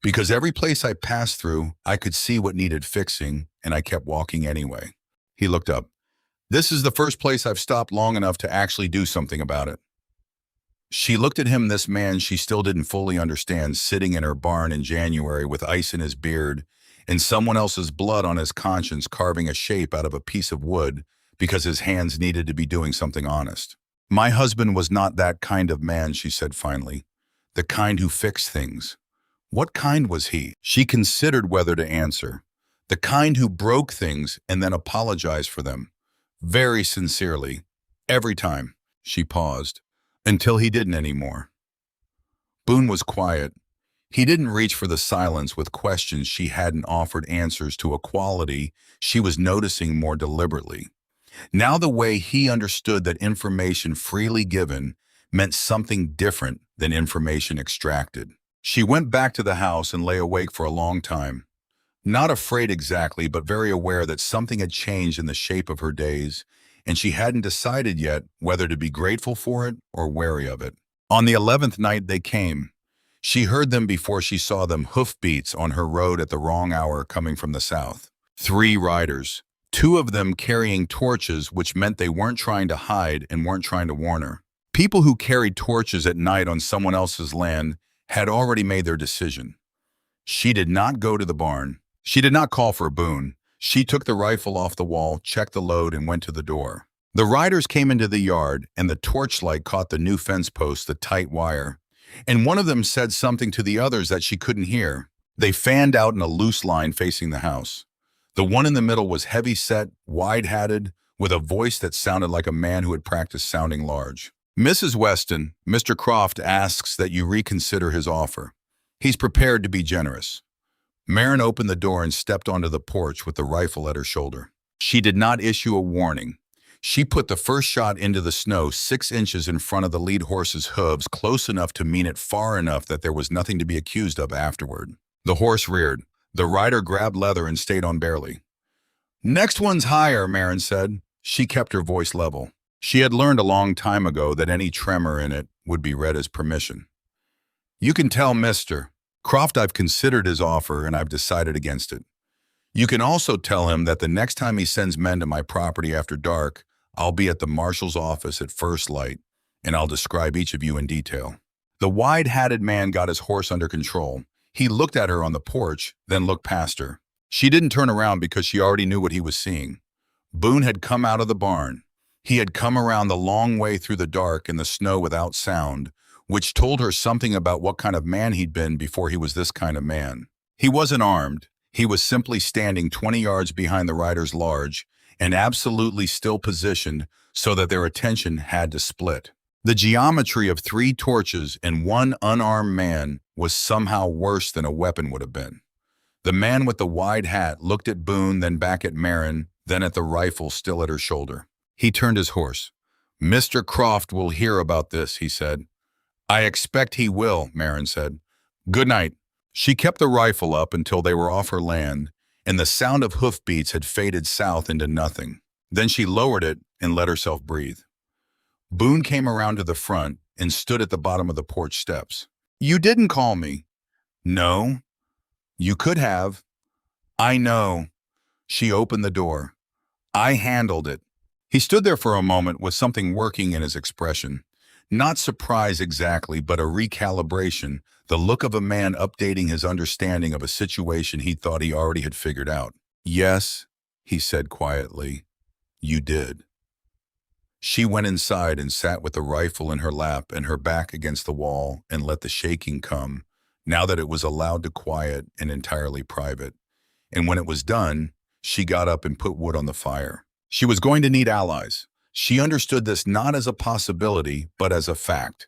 Because every place I passed through, I could see what needed fixing, and I kept walking anyway." He looked up. "This is the first place I've stopped long enough to actually do something about it." She looked at him, this man she still didn't fully understand, sitting in her barn in January with ice in his beard and someone else's blood on his conscience, carving a shape out of a piece of wood because his hands needed to be doing something honest. "My husband was not that kind of man," she said finally. "The kind who fixed things." What kind was he? She considered whether to answer. The kind who broke things and then apologized for them. Very sincerely. Every time. She paused. Until he didn't anymore. Boone was quiet. He didn't reach for the silence with questions she hadn't offered answers to, a quality she was noticing more deliberately. Now the way he understood that information freely given meant something different than information extracted. She went back to the house and lay awake for a long time. Not afraid exactly, but very aware that something had changed in the shape of her days, and she hadn't decided yet whether to be grateful for it or wary of it. On the 11th night they came. She heard them before she saw them, hoofbeats on her road at the wrong hour coming from the south. 3 riders. 2 of them carrying torches, which meant they weren't trying to hide and weren't trying to warn her. People who carried torches at night on someone else's land had already made their decision. She did not go to the barn. She did not call for Boone. She took the rifle off the wall, checked the load, and went to the door. The riders came into the yard, and the torchlight caught the new fence post, the tight wire. And one of them said something to the others that she couldn't hear. They fanned out in a loose line facing the house. The one in the middle was heavy-set, wide-hatted, with a voice that sounded like a man who had practiced sounding large. "Mrs. Weston, Mr. Croft asks that you reconsider his offer. He's prepared to be generous." Marin opened the door and stepped onto the porch with the rifle at her shoulder. She did not issue a warning. She put the first shot into the snow 6 inches in front of the lead horse's hooves, close enough to mean it far enough that there was nothing to be accused of afterward. The horse reared. The rider grabbed leather and stayed on barely. "Next one's higher," Marin said. She kept her voice level. She had learned a long time ago that any tremor in it would be read as permission. "You can tell Mr. Croft I've considered his offer and I've decided against it. You can also tell him that the next time he sends men to my property after dark, I'll be at the marshal's office at first light, and I'll describe each of you in detail." The wide-hatted man got his horse under control. He looked at her on the porch, then looked past her. She didn't turn around because she already knew what he was seeing. Boone had come out of the barn. He had come around the long way through the dark and the snow without sound, which told her something about what kind of man he'd been before he was this kind of man. He wasn't armed. He was simply standing 20 yards behind the rider's large and absolutely still positioned so that their attention had to split. The geometry of 3 torches and 1 unarmed man was somehow worse than a weapon would have been. The man with the wide hat looked at Boone, then back at Marin, then at the rifle still at her shoulder. He turned his horse. "Mr. Croft will hear about this," he said. I expect he will, Marin said. Good night. She kept the rifle up until they were off her land, and the sound of hoofbeats had faded south into nothing. Then she lowered it and let herself breathe. Boone came around to the front and stood at the bottom of the porch steps. You didn't call me. No. You could have. I know. She opened the door. I handled it. He stood there for a moment with something working in his expression. Not surprise exactly, but a recalibration, the look of a man updating his understanding of a situation he thought he already had figured out. Yes, he said quietly, you did. She went inside and sat with the rifle in her lap and her back against the wall and let the shaking come, now that it was allowed to quiet and entirely private. And when it was done, she got up and put wood on the fire. She was going to need allies. She understood this not as a possibility, but as a fact.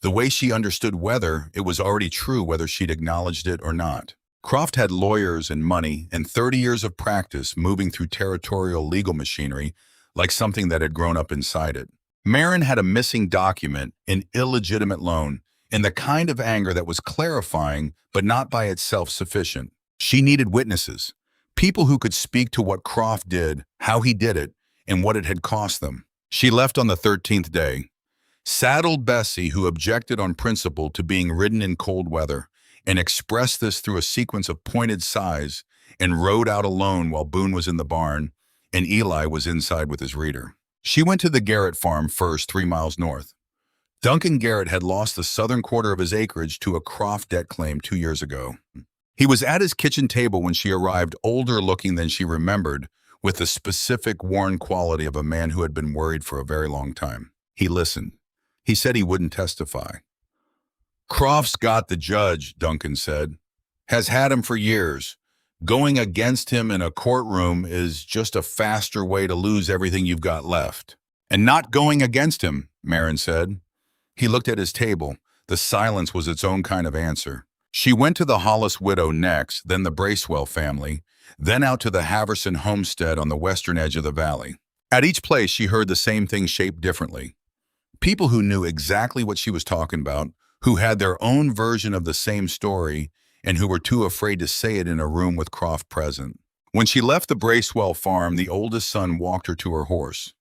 The way she understood weather, it was already true whether she'd acknowledged it or not. Croft had lawyers and money and 30 years of practice moving through territorial legal machinery like something that had grown up inside it. Marin had a missing document, an illegitimate loan, and the kind of anger that was clarifying but not by itself sufficient. She needed witnesses, people who could speak to what Croft did, how he did it, and what it had cost them. She left on the 13th day, saddled Bessie, who objected on principle to being ridden in cold weather, and expressed this through a sequence of pointed sighs, and rode out alone while Boone was in the barn and Eli was inside with his reader. She went to the Garrett farm first, 3 miles north. Duncan Garrett had lost the southern quarter of his acreage to a Croft debt claim 2 years ago. He was at his kitchen table when she arrived, older looking than she remembered, with the specific worn quality of a man who had been worried for a very long time. He listened. He said he wouldn't testify. Croft's got the judge, Duncan said. Has had him for years. Going against him in a courtroom is just a faster way to lose everything you've got left. And not going against him, Marin said. He looked at his table. The silence was its own kind of answer. She went to the Hollis widow next, then the Bracewell family, then out to the Haverson homestead on the western edge of the valley. At each place, she heard the same thing shaped differently. People who knew exactly what she was talking about, who had their own version of the same story, and who were too afraid to say it in a room with Croft present. When she left the Bracewell farm, the oldest son walked her to her horse.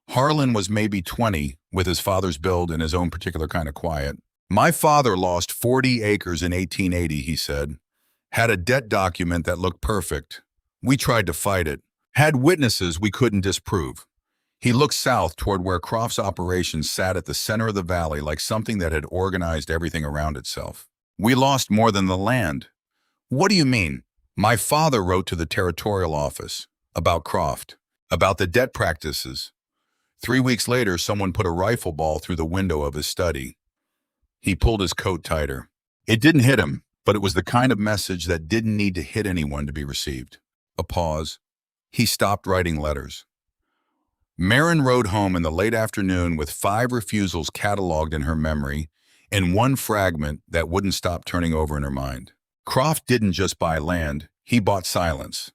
Harlan was maybe 20, with his father's build and his own particular kind of quiet. My father lost 40 acres in 1880, he said. Had a debt document that looked perfect. We tried to fight it. Had witnesses we couldn't disprove. He looked south toward where Croft's operations sat at the center of the valley like something that had organized everything around itself. We lost more than the land. What do you mean? My father wrote to the territorial office about Croft, about the debt practices. 3 weeks later, someone put a rifle ball through the window of his study. He pulled his coat tighter. It didn't hit him, but it was the kind of message that didn't need to hit anyone to be received. A pause. He stopped writing letters. Marin rode home in the late afternoon with 5 refusals cataloged in her memory and 1 fragment that wouldn't stop turning over in her mind. Croft didn't just buy land, he bought silence.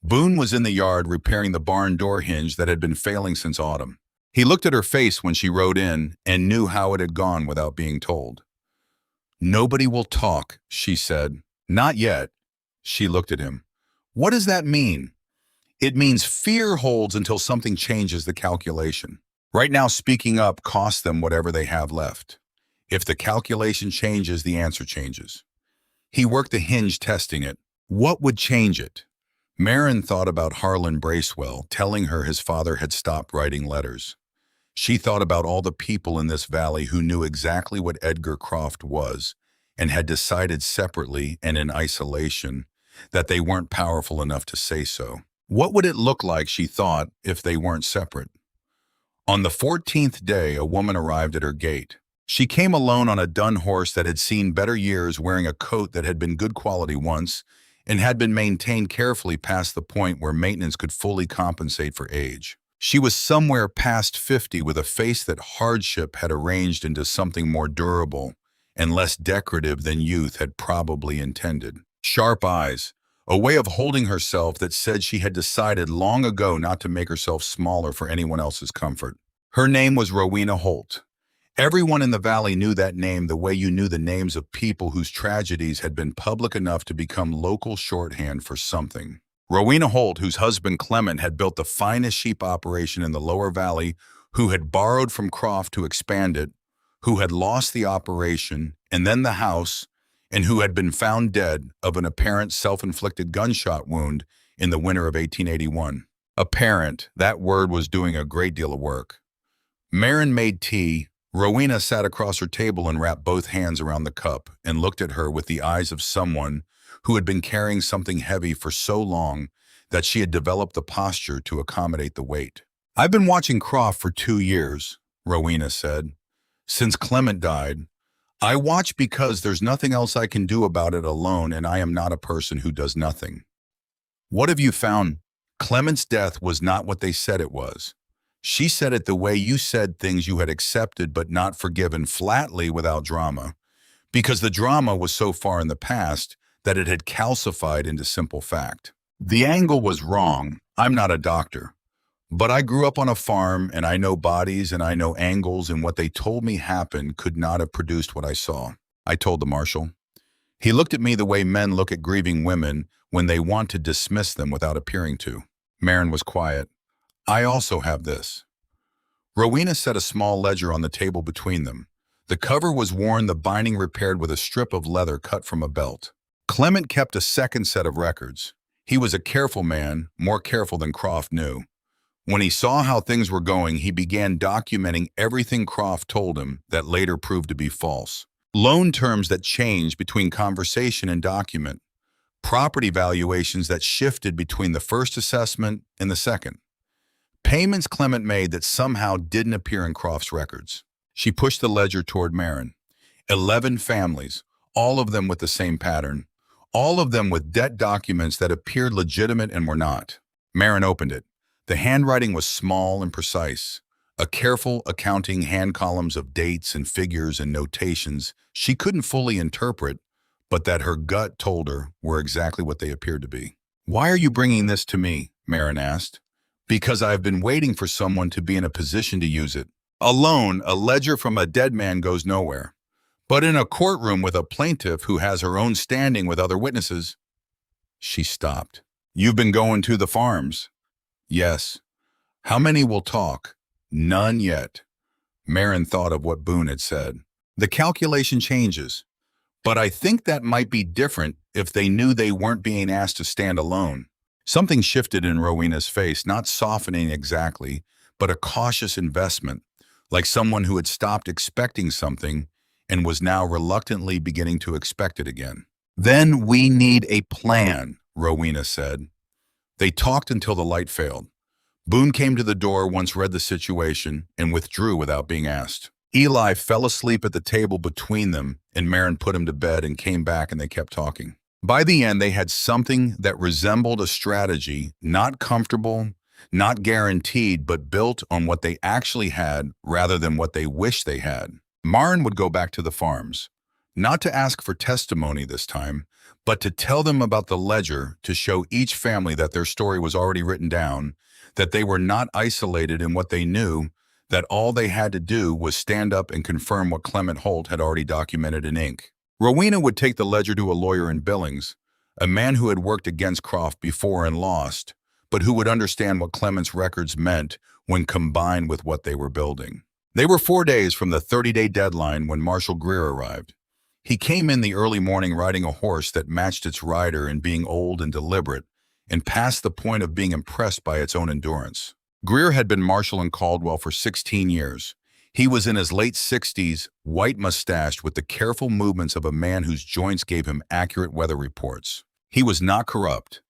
Boone was in the yard repairing the barn door hinge that had been failing since autumn. He looked at her face when she rode in and knew how it had gone without being told. Nobody will talk, she said. Not yet. She looked at him. What does that mean? It means fear holds until something changes the calculation. Right now, speaking up costs them whatever they have left. If the calculation changes, the answer changes. He worked the hinge testing it. What would change it? Marin thought about Harlan Bracewell telling her his father had stopped writing letters. She thought about all the people in this valley who knew exactly what Edgar Croft was and had decided separately and in isolation that they weren't powerful enough to say so. What would it look like, she thought, if they weren't separate? On the 14th day, a woman arrived at her gate. She came alone on a dun horse that had seen better years, wearing a coat that had been good quality once and had been maintained carefully past the point where maintenance could fully compensate for age. She was somewhere past 50 with a face that hardship had arranged into something more durable and less decorative than youth had probably intended. Sharp eyes, a way of holding herself that said she had decided long ago not to make herself smaller for anyone else's comfort. Her name was Rowena Holt, Everyone in the valley knew that name the way you knew the names of people whose tragedies had been public enough to become local shorthand for something. Rowena Holt, whose husband Clement had built the finest sheep operation in the lower valley, who had borrowed from Croft to expand it, who had lost the operation and then the house, and who had been found dead of an apparent self-inflicted gunshot wound in the winter of 1881. Apparent, that word was doing a great deal of work. Marin made tea. Rowena sat across her table and wrapped both hands around the cup and looked at her with the eyes of someone who had been carrying something heavy for so long that she had developed the posture to accommodate the weight. "I've been watching Croft for 2 years," Rowena said. "Since Clement died. I watch because there's nothing else I can do about it alone, and I am not a person who does nothing." "What have you found?" "Clement's death was not what they said it was. She said it the way you said things you had accepted but not forgiven, flatly without drama, because the drama was so far in the past that it had calcified into simple fact. The angle was wrong. I'm not a doctor, but I grew up on a farm and I know bodies and I know angles, and what they told me happened could not have produced what I saw," I told the marshal. He looked at me the way men look at grieving women when they want to dismiss them without appearing to. Marin was quiet. "I also have this." Rowena set a small ledger on the table between them. The cover was worn, the binding repaired with a strip of leather cut from a belt. Clement kept a second set of records. He was a careful man, more careful than Croft knew. When he saw how things were going, he began documenting everything Croft told him that later proved to be false. Loan terms that changed between conversation and document. Property valuations that shifted between the first assessment and the second. Payments Clement made that somehow didn't appear in Croft's records. She pushed the ledger toward Marin. 11 families, all of them with the same pattern. All of them with debt documents that appeared legitimate and were not. Marin opened it. The handwriting was small and precise. A careful accounting hand columns of dates and figures and notations she couldn't fully interpret, but that her gut told her were exactly what they appeared to be. "Why are you bringing this to me?" Marin asked. "Because I have been waiting for someone to be in a position to use it. Alone, a ledger from a dead man goes nowhere. But in a courtroom with a plaintiff who has her own standing with other witnesses." She stopped. "You've been going to the farms?" "Yes." "How many will talk?" "None yet." Marin thought of what Boone had said. "The calculation changes. But I think that might be different if they knew they weren't being asked to stand alone." Something shifted in Rowena's face, not softening exactly, but a cautious investment, like someone who had stopped expecting something and was now reluctantly beginning to expect it again. "Then we need a plan," Rowena said. They talked until the light failed. Boone came to the door, once read the situation, and withdrew without being asked. Eli fell asleep at the table between them, and Marin put him to bed and came back, and they kept talking. By the end, they had something that resembled a strategy, not comfortable, not guaranteed, but built on what they actually had rather than what they wished they had. Marin would go back to the farms, not to ask for testimony this time, but to tell them about the ledger, to show each family that their story was already written down, that they were not isolated in what they knew, that all they had to do was stand up and confirm what Clement Holt had already documented in ink. Rowena would take the ledger to a lawyer in Billings, a man who had worked against Croft before and lost, but who would understand what Clement's records meant when combined with what they were building. They were 4 days from the 30-day deadline when Marshal Greer arrived. He came in the early morning riding a horse that matched its rider in being old and deliberate, and past the point of being impressed by its own endurance. Greer had been marshal in Caldwell for 16 years. He was in his late 60s, white-mustached, with the careful movements of a man whose joints gave him accurate weather reports. He was not corrupt.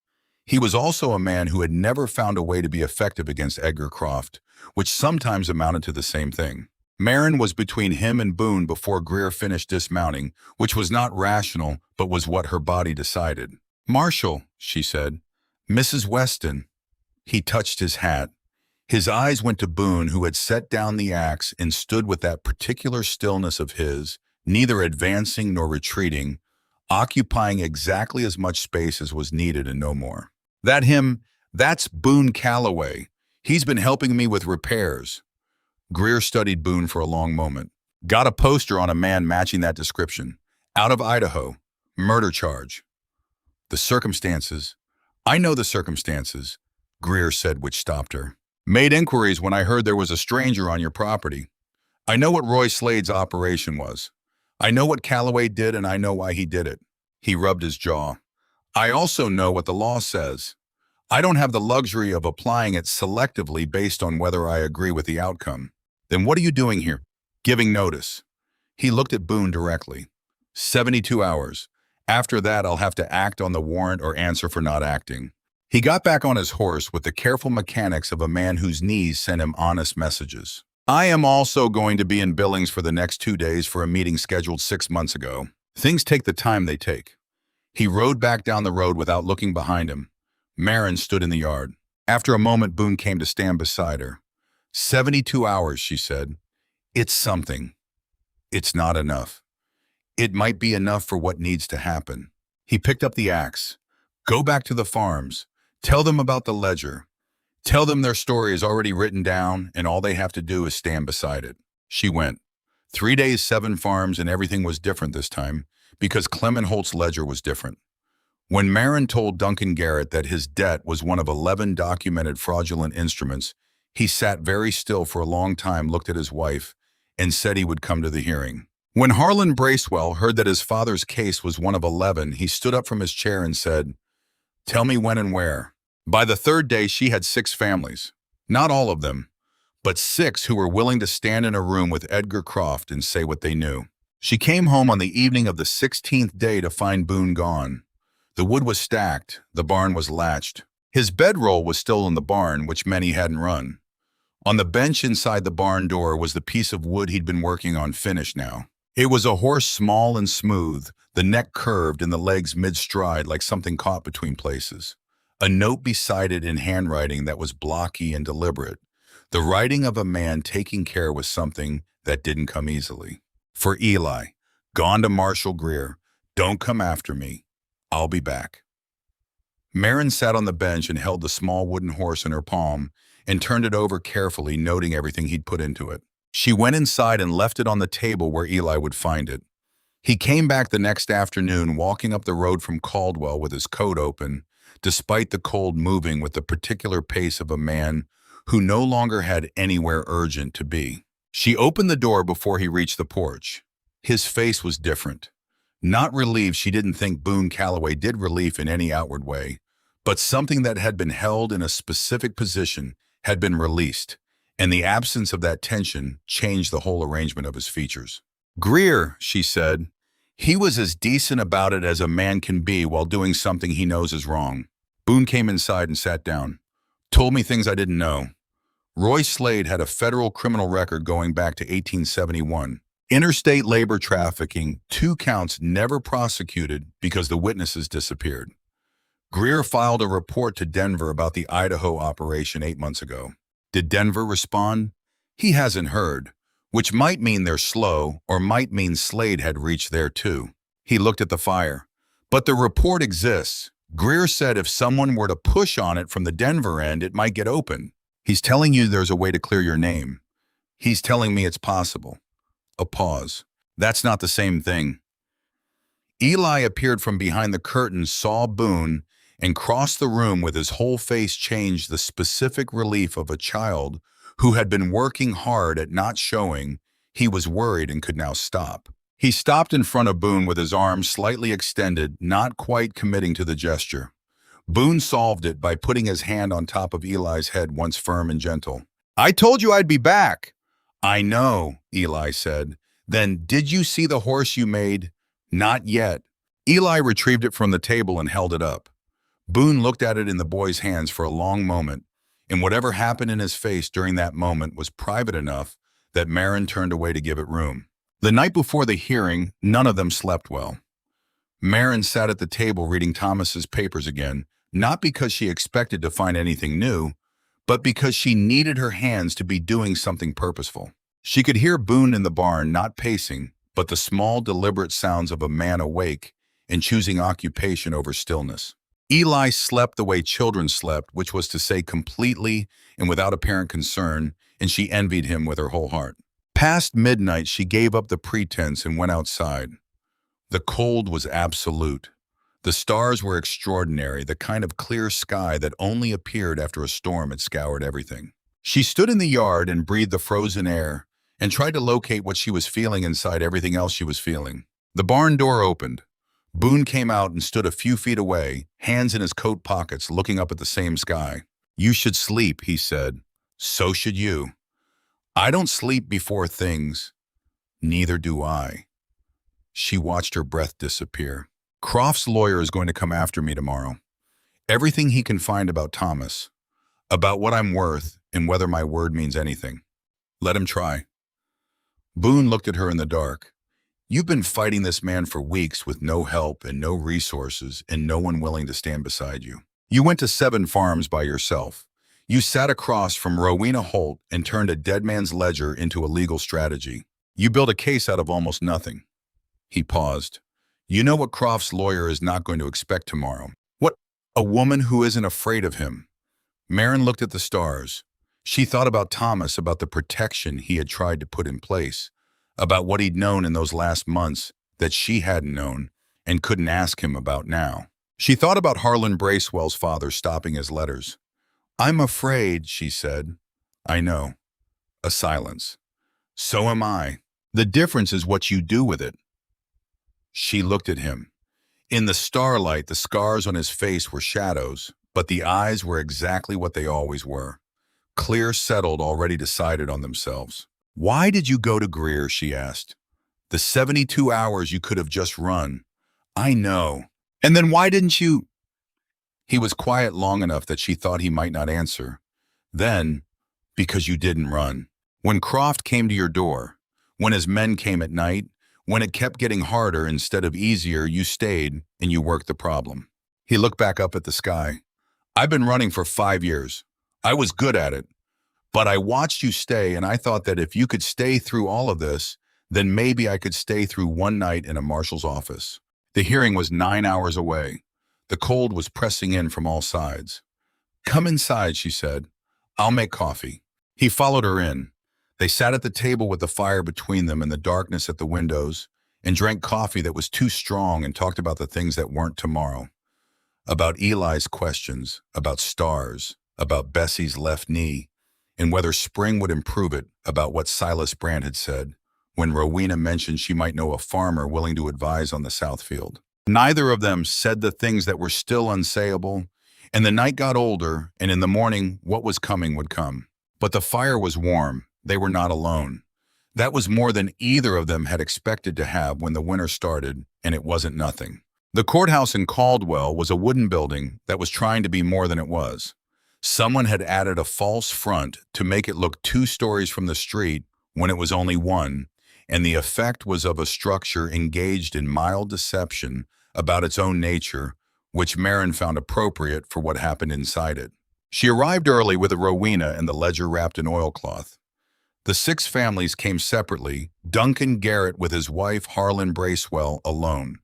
He was also a man who had never found a way to be effective against Edgar Croft, which sometimes amounted to the same thing. Marin was between him and Boone before Greer finished dismounting, which was not rational, but was what her body decided. "Marshal," she said. "Mrs. Weston." He touched his hat. His eyes went to Boone, who had set down the axe and stood with that particular stillness of his, neither advancing nor retreating, occupying exactly as much space as was needed and no more. "That's Boone Calloway. He's been helping me with repairs." Greer studied Boone for a long moment. Got a poster on a man matching that description. Out of Idaho. Murder charge. The circumstances. I know the circumstances, Greer said, which stopped her. Made inquiries when I heard there was a stranger on your property. I know what Roy Slade's operation was. I know what Calloway did, and I know why he did it. He rubbed his jaw. I also know what the law says. I don't have the luxury of applying it selectively based on whether I agree with the outcome. Then what are you doing here? Giving notice. He looked at Boone directly. 72 hours. After that, I'll have to act on the warrant or answer for not acting. He got back on his horse with the careful mechanics of a man whose knees sent him honest messages. I am also going to be in Billings for the next 2 days for a meeting scheduled 6 months ago. Things take the time they take. He rode back down the road without looking behind him. Marin stood in the yard. After a moment, Boone came to stand beside her. 72 hours, she said. It's something. It's not enough. It might be enough for what needs to happen. He picked up the axe. Go back to the farms. Tell them about the ledger. Tell them their story is already written down and all they have to do is stand beside it. She went. 3 days, 7 farms, and everything was different this time because Clement Holt's ledger was different. When Marin told Duncan Garrett that his debt was one of 11 documented fraudulent instruments, he sat very still for a long time, looked at his wife, and said he would come to the hearing. When Harlan Bracewell heard that his father's case was one of 11, he stood up from his chair and said, "Tell me when and where." By the 3rd day, she had 6 families. Not all of them, but 6 who were willing to stand in a room with Edgar Croft and say what they knew. She came home on the evening of the 16th day to find Boone gone. The wood was stacked, the barn was latched. His bedroll was still in the barn, which meant he hadn't run. On the bench inside the barn door was the piece of wood he'd been working on, finished now. It was a horse small and smooth, the neck curved and the legs mid-stride like something caught between places. A note beside it in handwriting that was blocky and deliberate. The writing of a man taking care with something that didn't come easily. For Eli, gone to Marshall Greer. Don't come after me. I'll be back. Marin sat on the bench and held the small wooden horse in her palm and turned it over carefully, noting everything he'd put into it. She went inside and left it on the table where Eli would find it. He came back the next afternoon, walking up the road from Caldwell with his coat open, despite the cold, moving with the particular pace of a man who no longer had anywhere urgent to be. She opened the door before he reached the porch. His face was different. Not relief, she didn't think Boone Calloway did relief in any outward way, but something that had been held in a specific position had been released, and the absence of that tension changed the whole arrangement of his features. Greer, she said, he was as decent about it as a man can be while doing something he knows is wrong. Boone came inside and sat down. Told me things I didn't know. Roy Slade had a federal criminal record going back to 1871. Interstate labor trafficking, 2 counts never prosecuted because the witnesses disappeared. Greer filed a report to Denver about the Idaho operation 8 months ago. Did Denver respond? He hasn't heard, which might mean they're slow or might mean Slade had reached there too. He looked at the fire. But the report exists. Greer said if someone were to push on it from the Denver end, it might get open. He's telling you there's a way to clear your name. He's telling me it's possible. A pause. That's not the same thing. Eli appeared from behind the curtain, saw Boone, and crossed the room with his whole face changed, the specific relief of a child who had been working hard at not showing he was worried and could now stop. He stopped in front of Boone with his arms slightly extended, not quite committing to the gesture. Boone solved it by putting his hand on top of Eli's head, once firm and gentle. I told you I'd be back. I know, Eli said. Then did you see the horse you made? Not yet. Eli retrieved it from the table and held it up. Boone looked at it in the boy's hands for a long moment, and whatever happened in his face during that moment was private enough that Marin turned away to give it room. The night before the hearing, none of them slept well. Marin sat at the table reading Thomas's papers again, not because she expected to find anything new, but because she needed her hands to be doing something purposeful. She could hear Boone in the barn, not pacing, but the small, deliberate sounds of a man awake and choosing occupation over stillness. Eli slept the way children slept, which was to say completely and without apparent concern, and she envied him with her whole heart. Past midnight, she gave up the pretense and went outside. The cold was absolute. The stars were extraordinary, the kind of clear sky that only appeared after a storm had scoured everything. She stood in the yard and breathed the frozen air and tried to locate what she was feeling inside everything else she was feeling. The barn door opened. Boone came out and stood a few feet away, hands in his coat pockets, looking up at the same sky. "You should sleep," he said. "So should you." "I don't sleep before things." "Neither do I." She watched her breath disappear. "Croft's lawyer is going to come after me tomorrow. Everything he can find about Thomas, about what I'm worth and whether my word means anything. Let him try." Boone looked at her in the dark. "You've been fighting this man for weeks with no help and no resources and no one willing to stand beside you. You went to 7 farms by yourself. You sat across from Rowena Holt and turned a dead man's ledger into a legal strategy. You built a case out of almost nothing." He paused. "You know what Croft's lawyer is not going to expect tomorrow. What? A woman who isn't afraid of him." Marin looked at the stars. She thought about Thomas, about the protection he had tried to put in place, about what he'd known in those last months that she hadn't known and couldn't ask him about now. She thought about Harlan Bracewell's father stopping his letters. "I'm afraid," she said. "I know." A silence. "So am I. The difference is what you do with it." She looked at him. In the starlight, the scars on his face were shadows, but the eyes were exactly what they always were. Clear, settled, already decided on themselves. "Why did you go to Greer?" she asked. "The 72 hours you could have just run." "I know. And then why didn't you?" He was quiet long enough that she thought he might not answer. "Then, because you didn't run. When Croft came to your door, when his men came at night, when it kept getting harder instead of easier, you stayed and you worked the problem." He looked back up at the sky. "I've been running for 5 years. I was good at it. But I watched you stay, and I thought that if you could stay through all of this, then maybe I could stay through one night in a marshal's office." The hearing was 9 hours away. The cold was pressing in from all sides. "Come inside," she said. "I'll make coffee." He followed her in. They sat at the table with the fire between them and the darkness at the windows, and drank coffee that was too strong and talked about the things that weren't tomorrow. About Eli's questions, about stars, about Bessie's left knee, and whether spring would improve it, about what Silas Brandt had said, when Rowena mentioned she might know a farmer willing to advise on the South Field. Neither of them said the things that were still unsayable, and the night got older, and in the morning what was coming would come. But the fire was warm. They were not alone. That was more than either of them had expected to have when the winter started, and it wasn't nothing. The courthouse in Caldwell was a wooden building that was trying to be more than it was. Someone had added a false front to make it look 2 stories from the street when it was only 1, and the effect was of a structure engaged in mild deception about its own nature, which Marin found appropriate for what happened inside it. She arrived early with a Rowena and the ledger wrapped in oilcloth. The 6 families came separately, Duncan Garrett with his wife Harlan Bracewell alone,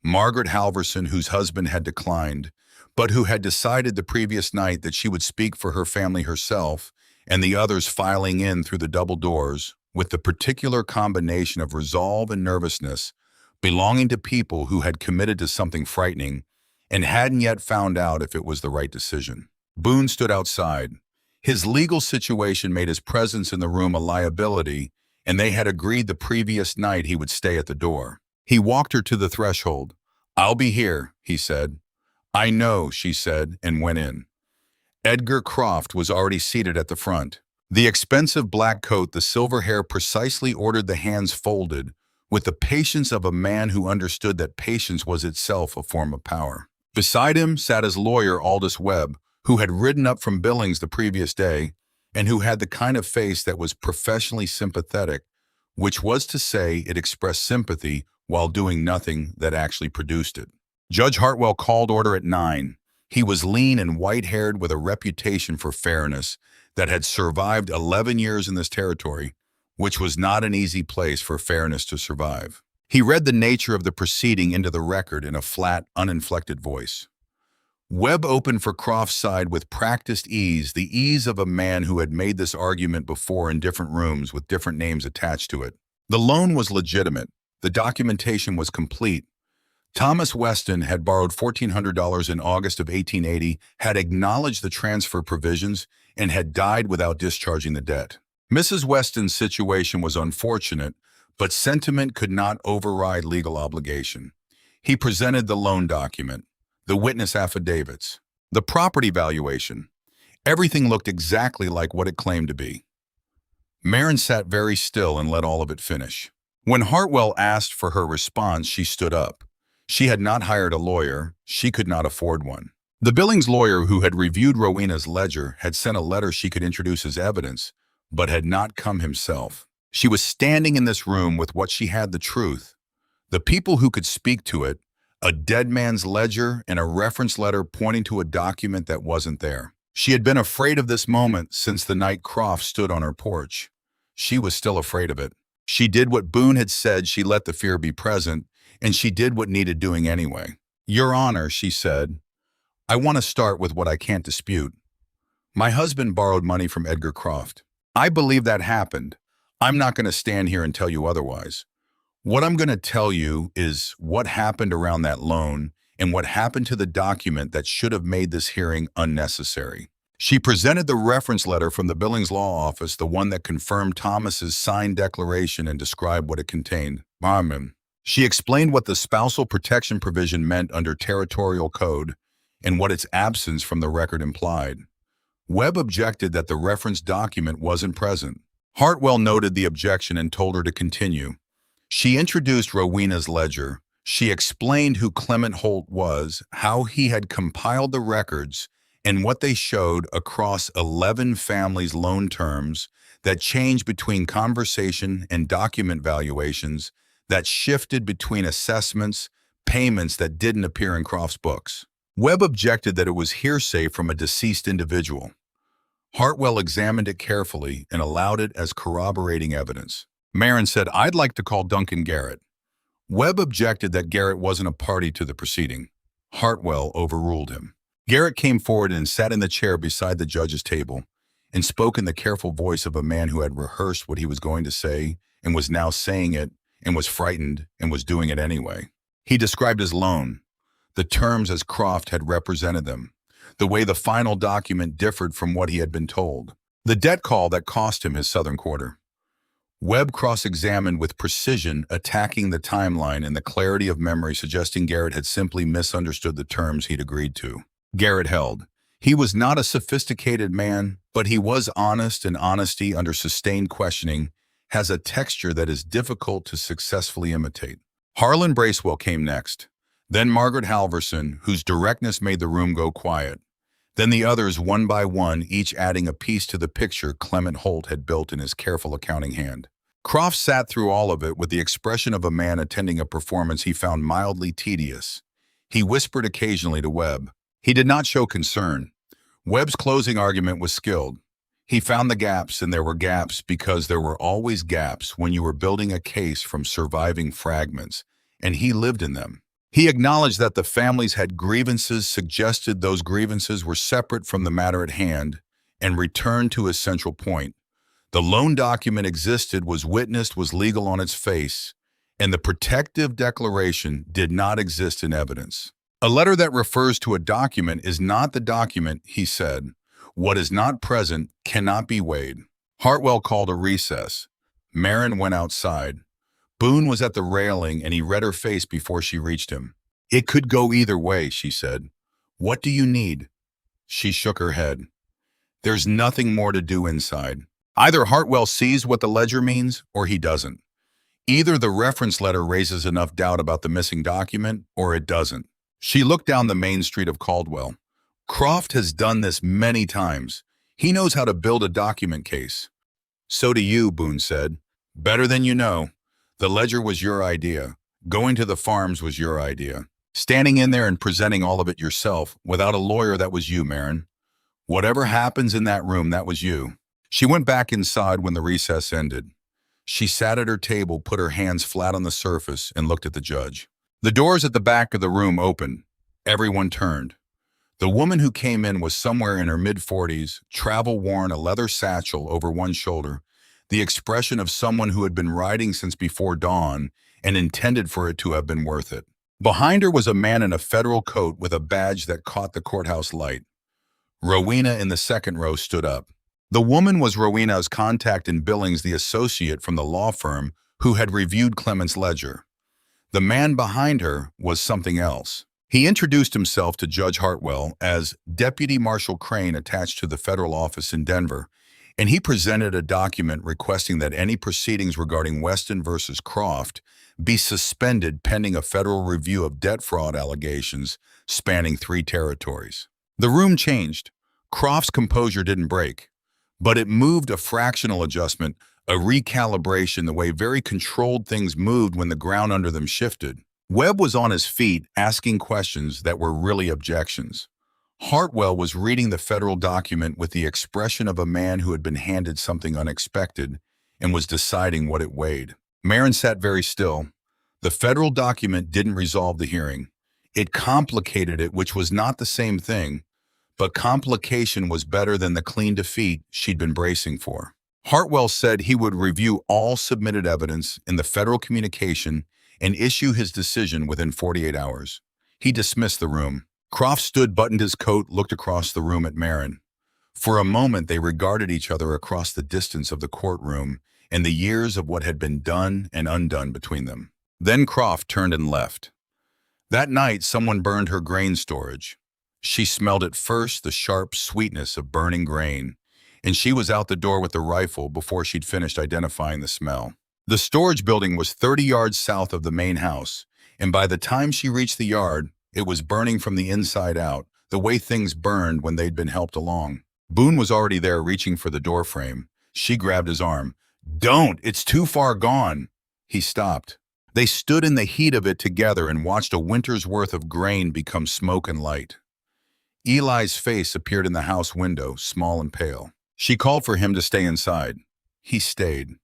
Margaret Halverson, whose husband had declined, but who had decided the previous night that she would speak for her family herself, and the others filing in through the double doors with the particular combination of resolve and nervousness belonging to people who had committed to something frightening and hadn't yet found out if it was the right decision. Boone stood outside. His legal situation made his presence in the room a liability, and they had agreed the previous night he would stay at the door. He walked her to the threshold. "I'll be here," he said. "I know," she said, and went in. Edgar Croft was already seated at the front. The expensive black coat, the silver hair precisely ordered, the hands folded, with the patience of a man who understood that patience was itself a form of power. Beside him sat his lawyer, Aldous Webb, who had ridden up from Billings the previous day, and who had the kind of face that was professionally sympathetic, which was to say it expressed sympathy while doing nothing that actually produced it. Judge Hartwell called order at 9. He was lean and white-haired with a reputation for fairness that had survived 11 years in this territory, which was not an easy place for fairness to survive. He read the nature of the proceeding into the record in a flat, uninflected voice. Webb opened for Croft's side with practiced ease, the ease of a man who had made this argument before in different rooms with different names attached to it. The loan was legitimate. The documentation was complete. Thomas Weston had borrowed $1,400 in August of 1880, had acknowledged the transfer provisions, and had died without discharging the debt. Mrs. Weston's situation was unfortunate, but sentiment could not override legal obligation. He presented the loan document, the witness affidavits, the property valuation. Everything looked exactly like what it claimed to be. Marin sat very still and let all of it finish. When Hartwell asked for her response, she stood up. She had not hired a lawyer. She could not afford one. The Billings lawyer who had reviewed Rowena's ledger had sent a letter she could introduce as evidence, but had not come himself. She was standing in this room with what she had the truth, the people who could speak to it, a dead man's ledger and a reference letter pointing to a document that wasn't there. She had been afraid of this moment since the night Croft stood on her porch. She was still afraid of it. She did what Boone had said. She let the fear be present, and she did what needed doing anyway. "Your Honor," she said, "I want to start with what I can't dispute. My husband borrowed money from Edgar Croft. I believe that happened. I'm not going to stand here and tell you otherwise. What I'm going to tell you is what happened around that loan and what happened to the document that should have made this hearing unnecessary." She presented the reference letter from the Billings Law Office, the one that confirmed Thomas's signed declaration and described what it contained. She explained what the spousal protection provision meant under territorial code and what its absence from the record implied. Webb objected that the reference document wasn't present. Hartwell noted the objection and told her to continue. She introduced Rowena's ledger. She explained who Clement Holt was, how he had compiled the records, and what they showed across 11 families' loan terms that changed between conversation and document valuations, that shifted between assessments, payments that didn't appear in Croft's books. Webb objected that it was hearsay from a deceased individual. Hartwell examined it carefully and allowed it as corroborating evidence. Marin said, "I'd like to call Duncan Garrett." Webb objected that Garrett wasn't a party to the proceeding. Hartwell overruled him. Garrett came forward and sat in the chair beside the judge's table and spoke in the careful voice of a man who had rehearsed what he was going to say and was now saying it and was frightened and was doing it anyway. He described his loan, the terms as Croft had represented them, the way the final document differed from what he had been told, the debt call that cost him his southern quarter. Webb cross-examined with precision, attacking the timeline and the clarity of memory, suggesting Garrett had simply misunderstood the terms he'd agreed to. Garrett held. He was not a sophisticated man, but he was honest, and honesty under sustained questioning has a texture that is difficult to successfully imitate. Harlan Bracewell came next, then Margaret Halverson, whose directness made the room go quiet. Then the others, one by one, each adding a piece to the picture Clement Holt had built in his careful accounting hand. Croft sat through all of it with the expression of a man attending a performance he found mildly tedious. He whispered occasionally to Webb. He did not show concern. Webb's closing argument was skilled. He found the gaps, and there were gaps because there were always gaps when you were building a case from surviving fragments, and he lived in them. He acknowledged that the families had grievances, suggested those grievances were separate from the matter at hand, and returned to his central point. The loan document existed, was witnessed, was legal on its face, and the protective declaration did not exist in evidence. A letter that refers to a document is not the document, he said. What is not present cannot be weighed. Hartwell called a recess. Marin went outside. Boone was at the railing, and he read her face before she reached him. "It could go either way," she said. "What do you need?" She shook her head. "There's nothing more to do inside. Either Hartwell sees what the ledger means, or he doesn't. Either the reference letter raises enough doubt about the missing document, or it doesn't." She looked down the main street of Caldwell. "Croft has done this many times. He knows how to build a document case." "So do you," Boone said. "Better than you know. The ledger was your idea. Going to the farms was your idea. Standing in there and presenting all of it yourself, without a lawyer, that was you, Marin. Whatever happens in that room, that was you." She went back inside when the recess ended. She sat at her table, put her hands flat on the surface, and looked at the judge. The doors at the back of the room opened. Everyone turned. The woman who came in was somewhere in her mid-40s, travel-worn, a leather satchel over one shoulder, the expression of someone who had been riding since before dawn and intended for it to have been worth it. Behind her was a man in a federal coat with a badge that caught the courthouse light. Rowena in the second row stood up. The woman was Rowena's contact in Billings, the associate from the law firm who had reviewed Clement's ledger. The man behind her was something else. He introduced himself to Judge Hartwell as Deputy Marshal Crane attached to the federal office in Denver, and he presented a document requesting that any proceedings regarding Weston versus Croft be suspended pending a federal review of debt fraud allegations spanning 3 territories. The room changed. Croft's composure didn't break, but it moved a fractional adjustment, a recalibration, the way very controlled things moved when the ground under them shifted. Webb was on his feet, asking questions that were really objections. Hartwell was reading the federal document with the expression of a man who had been handed something unexpected and was deciding what it weighed. Marin sat very still. The federal document didn't resolve the hearing. It complicated it, which was not the same thing, but complication was better than the clean defeat she'd been bracing for. Hartwell said he would review all submitted evidence in the federal communication and issue his decision within 48 hours. He dismissed the room. Croft stood, buttoned his coat, looked across the room at Marin. For a moment, they regarded each other across the distance of the courtroom and the years of what had been done and undone between them. Then Croft turned and left. That night, someone burned her grain storage. She smelled at first the sharp sweetness of burning grain, and she was out the door with the rifle before she'd finished identifying the smell. The storage building was 30 yards south of the main house, and by the time she reached the yard, it was burning from the inside out, the way things burned when they'd been helped along. Boone was already there, reaching for the doorframe. She grabbed his arm. "Don't! It's too far gone!" He stopped. They stood in the heat of it together and watched a winter's worth of grain become smoke and light. Eli's face appeared in the house window, small and pale. She called for him to stay inside. He stayed.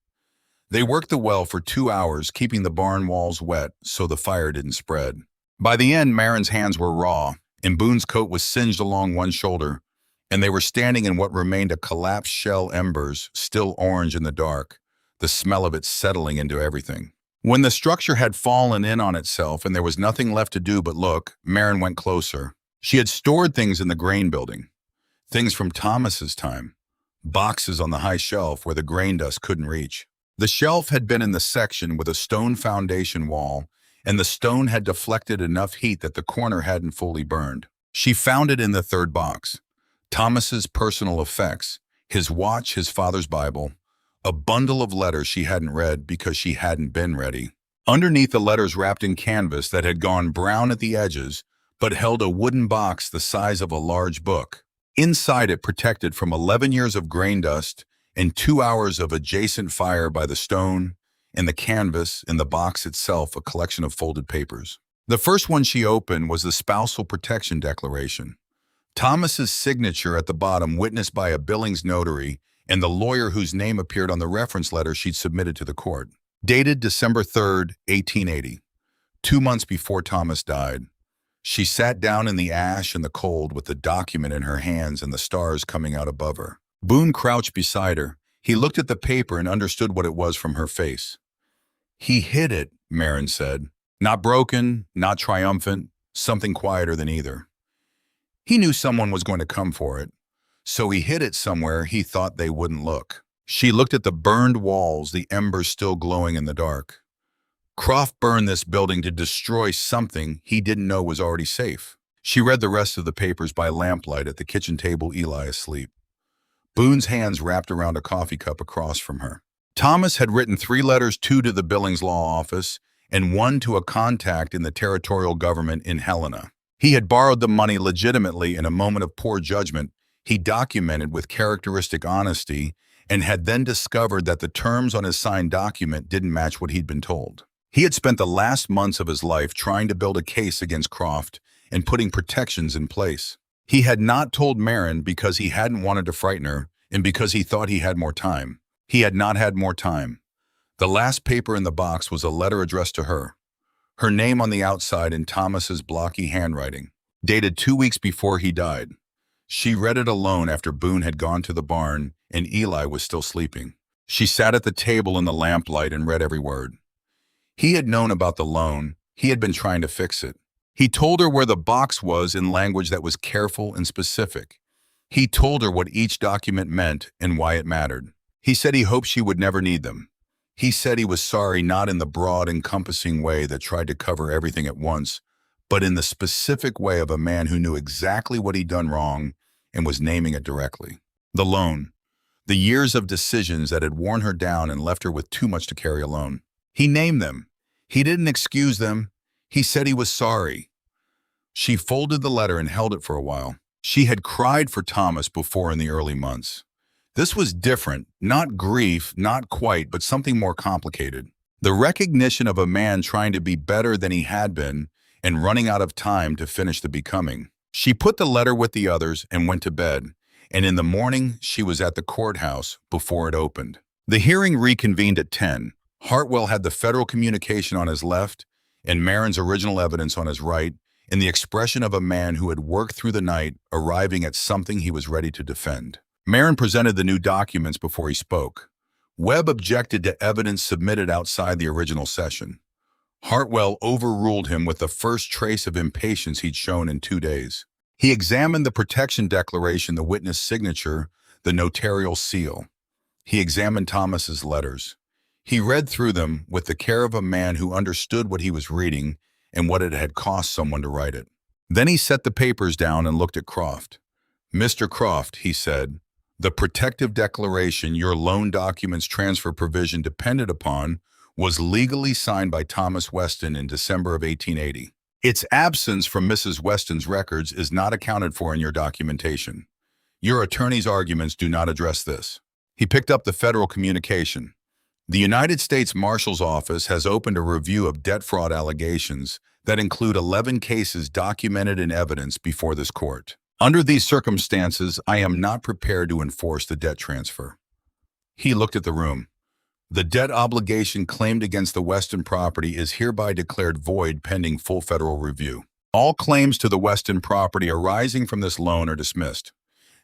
They worked the well for 2 hours, keeping the barn walls wet so the fire didn't spread. By the end, Marin's hands were raw, and Boone's coat was singed along one shoulder, and they were standing in what remained a collapsed shell embers, still orange in the dark, the smell of it settling into everything. When the structure had fallen in on itself and there was nothing left to do but look, Marin went closer. She had stored things in the grain building, things from Thomas's time, boxes on the high shelf where the grain dust couldn't reach. The shelf had been in the section with a stone foundation wall, and the stone had deflected enough heat that the corner hadn't fully burned. She found it in the third box. Thomas's personal effects, his watch, his father's Bible, a bundle of letters she hadn't read because she hadn't been ready. Underneath, the letters wrapped in canvas that had gone brown at the edges, but held a wooden box the size of a large book. Inside it, protected from 11 years of grain dust and 2 hours of adjacent fire by the stone, and the canvas, in the box itself, a collection of folded papers. The first one she opened was the Spousal Protection Declaration. Thomas's signature at the bottom, witnessed by a Billings notary and the lawyer whose name appeared on the reference letter she'd submitted to the court. Dated December 3rd, 1880, 2 months before Thomas died. She sat down in the ash and the cold with the document in her hands and the stars coming out above her. Boone crouched beside her. He looked at the paper and understood what it was from her face. "He hid it," Marin said. Not broken, not triumphant, something quieter than either. He knew someone was going to come for it, so he hid it somewhere he thought they wouldn't look. She looked at the burned walls, the embers still glowing in the dark. Croft burned this building to destroy something he didn't know was already safe. She read the rest of the papers by lamplight at the kitchen table, Eli asleep. Boone's hands wrapped around a coffee cup across from her. Thomas had written 3 letters, 2 to the Billings Law Office and 1 to a contact in the territorial government in Helena. He had borrowed the money legitimately in a moment of poor judgment. He documented with characteristic honesty and had then discovered that the terms on his signed document didn't match what he'd been told. He had spent the last months of his life trying to build a case against Croft and putting protections in place. He had not told Marin because he hadn't wanted to frighten her and because he thought he had more time. He had not had more time. The last paper in the box was a letter addressed to her, her name on the outside in Thomas's blocky handwriting. dated 2 weeks before he died. She read it alone after Boone had gone to the barn and Eli was still sleeping. She sat at the table in the lamplight and read every word. He had known about the loan. He had been trying to fix it. He told her where the box was in language that was careful and specific. He told her what each document meant and why it mattered. He said he hoped she would never need them. He said he was sorry not in the broad, encompassing way that tried to cover everything at once, but in the specific way of a man who knew exactly what he'd done wrong and was naming it directly. The loan. The years of decisions that had worn her down and left her with too much to carry alone. He named them. He didn't excuse them. He said he was sorry. She folded the letter and held it for a while. She had cried for Thomas before in the early months. This was different, not grief, not quite, but something more complicated. The recognition of a man trying to be better than he had been and running out of time to finish the becoming. She put the letter with the others and went to bed, and in the morning she was at the courthouse before it opened. The hearing reconvened at 10. Hartwell had the federal communication on his left and Marin's original evidence on his right, in the expression of a man who had worked through the night, arriving at something he was ready to defend. Marin presented the new documents before he spoke. Webb objected to evidence submitted outside the original session. Hartwell overruled him with the first trace of impatience he'd shown in 2 days. He examined the protection declaration, the witness signature, the notarial seal. He examined Thomas's letters. He read through them with the care of a man who understood what he was reading and what it had cost someone to write it. Then he set the papers down and looked at Croft. "Mr. Croft," he said, "the protective declaration your loan documents transfer provision depended upon was legally signed by Thomas Weston in December of 1880. Its absence from Mrs. Weston's records is not accounted for in your documentation. Your attorney's arguments do not address this." He picked up the federal communication. The United States Marshal's Office has opened a review of debt fraud allegations that include 11 cases documented in evidence before this court. Under these circumstances, I am not prepared to enforce the debt transfer. He looked at the room. The debt obligation claimed against the Weston property is hereby declared void pending full federal review. All claims to the Weston property arising from this loan are dismissed.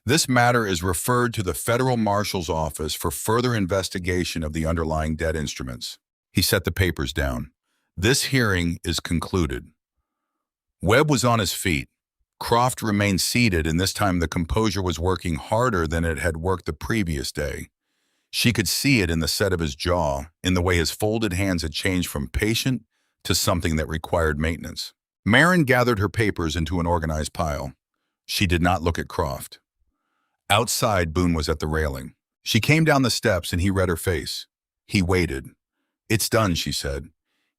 This matter is referred to the Federal Marshal's Office for further investigation of the underlying debt instruments. He set the papers down. This hearing is concluded. Webb was on his feet. Croft remained seated, and this time the composure was working harder than it had worked the previous day. She could see it in the set of his jaw, in the way his folded hands had changed from patient to something that required maintenance. Marin gathered her papers into an organized pile. She did not look at Croft. Outside, Boone was at the railing. She came down the steps and he read her face. He waited. "It's done," she said.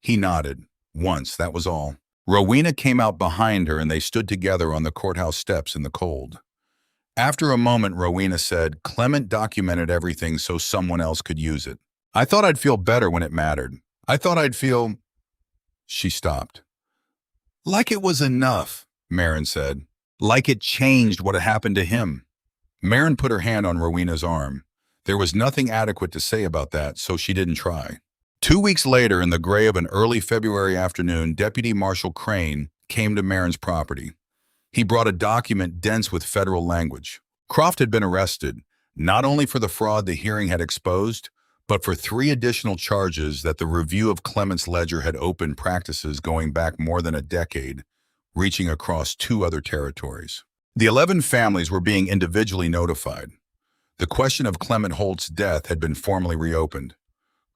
He nodded. Once, that was all. Rowena came out behind her and they stood together on the courthouse steps in the cold. After a moment, Rowena said, "Clement documented everything so someone else could use it. I thought I'd feel better when it mattered. I thought I'd feel—" She stopped. "Like it was enough," Marin said. "Like it changed what had happened to him." Marin put her hand on Rowena's arm. There was nothing adequate to say about that, so she didn't try. 2 weeks later, in the gray of an early February afternoon, Deputy Marshal Crane came to Marin's property. He brought a document dense with federal language. Croft had been arrested, not only for the fraud the hearing had exposed, but for 3 additional charges that the review of Clement's ledger had opened practices going back more than a decade, reaching across 2 other territories. The 11 families were being individually notified. The question of Clement Holt's death had been formally reopened.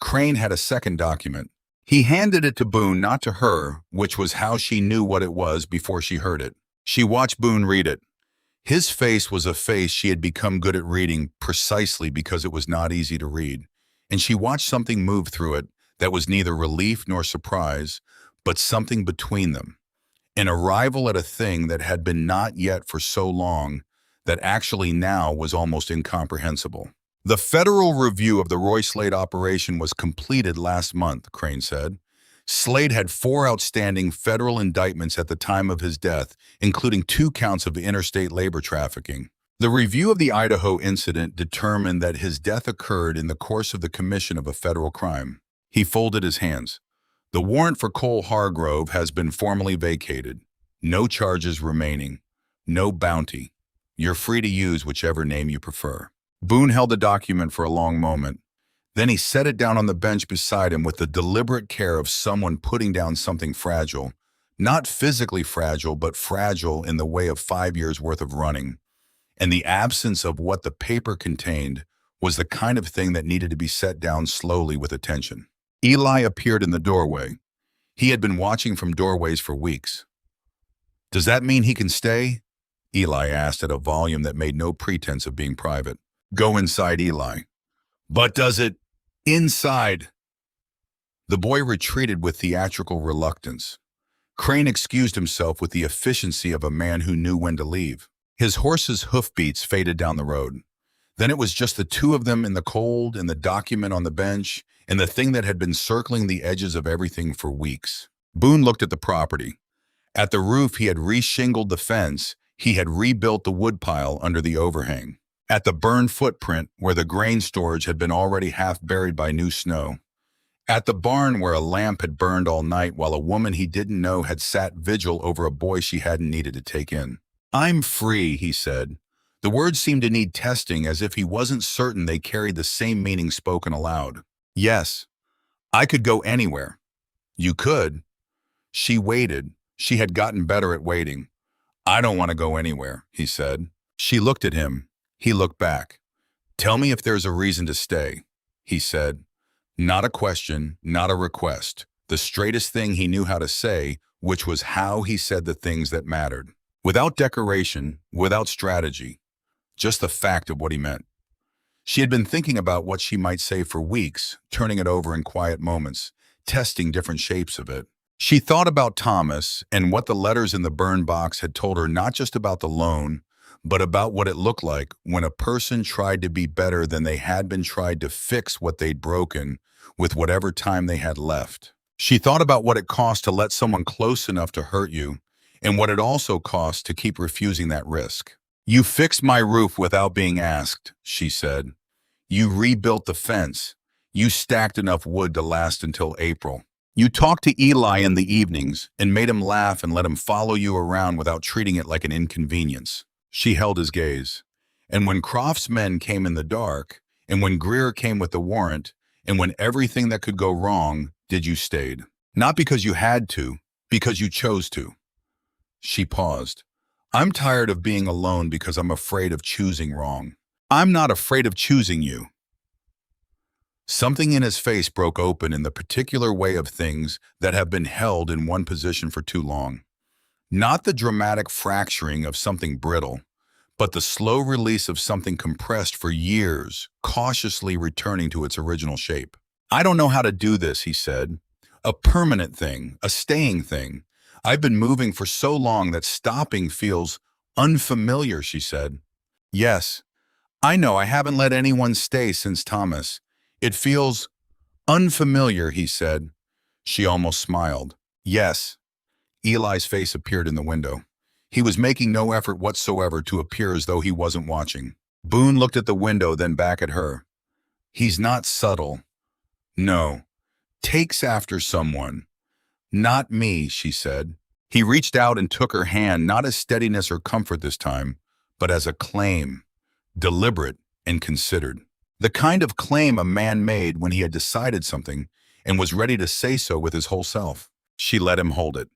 Crane had a second document. He handed it to Boone, not to her, which was how she knew what it was before she heard it. She watched Boone read it. His face was a face she had become good at reading precisely because it was not easy to read, and she watched something move through it that was neither relief nor surprise, but something between them. An arrival at a thing that had been not yet for so long that actually now was almost incomprehensible. The federal review of the Roy Slade operation was completed last month, Crane said. Slade had 4 outstanding federal indictments at the time of his death, including 2 counts of interstate labor trafficking. The review of the Idaho incident determined that his death occurred in the course of the commission of a federal crime. He folded his hands. The warrant for Cole Hargrove has been formally vacated. No charges remaining. No bounty. You're free to use whichever name you prefer. Boone held the document for a long moment. Then he set it down on the bench beside him with the deliberate care of someone putting down something fragile. Not physically fragile, but fragile in the way of 5 years' worth of running. And the absence of what the paper contained was the kind of thing that needed to be set down slowly with attention. Eli appeared in the doorway. He had been watching from doorways for weeks. "Does that mean he can stay?" Eli asked at a volume that made no pretense of being private. "Go inside, Eli." "But does it—" "Inside." The boy retreated with theatrical reluctance. Crane excused himself with the efficiency of a man who knew when to leave. His horse's hoofbeats faded down the road. Then it was just the two of them in the cold, and the document on the bench, and the thing that had been circling the edges of everything for weeks. Boone looked at the property. At the roof, he had reshingled the fence. He had rebuilt the woodpile under the overhang. At the burned footprint, where the grain storage had been already half buried by new snow. At the barn where a lamp had burned all night while a woman he didn't know had sat vigil over a boy she hadn't needed to take in. "I'm free," he said. The words seemed to need testing, as if he wasn't certain they carried the same meaning spoken aloud. "Yes, I could go anywhere." "You could." She waited. She had gotten better at waiting. "I don't want to go anywhere," he said. She looked at him. He looked back. "Tell me if there's a reason to stay," he said. Not a question, not a request. The straightest thing he knew how to say, which was how he said the things that mattered. Without decoration, without strategy. Just the fact of what he meant. She had been thinking about what she might say for weeks, turning it over in quiet moments, testing different shapes of it. She thought about Thomas and what the letters in the burn box had told her, not just about the loan, but about what it looked like when a person tried to be better than they had been, tried to fix what they'd broken with whatever time they had left. She thought about what it cost to let someone close enough to hurt you, and what it also cost to keep refusing that risk. "You fixed my roof without being asked," she said. "You rebuilt the fence. You stacked enough wood to last until April. You talked to Eli in the evenings and made him laugh and let him follow you around without treating it like an inconvenience." She held his gaze. "And when Croft's men came in the dark, and when Greer came with the warrant, and when everything that could go wrong, did you stayed? Not because you had to, because you chose to." She paused. "I'm tired of being alone because I'm afraid of choosing wrong." "I'm not afraid of choosing you." Something in his face broke open in the particular way of things that have been held in one position for too long. Not the dramatic fracturing of something brittle, but the slow release of something compressed for years, cautiously returning to its original shape. "I don't know how to do this," he said. "A permanent thing, a staying thing. I've been moving for so long that stopping feels unfamiliar," she said. "Yes, I know, I haven't let anyone stay since Thomas. It feels unfamiliar," he said. She almost smiled. "Yes." Eli's face appeared in the window. He was making no effort whatsoever to appear as though he wasn't watching. Boone looked at the window, then back at her. "He's not subtle. No. Takes after someone. Not me," she said. He reached out and took her hand, not as steadiness or comfort this time, but as a claim, deliberate and considered. The kind of claim a man made when he had decided something and was ready to say so with his whole self. She let him hold it.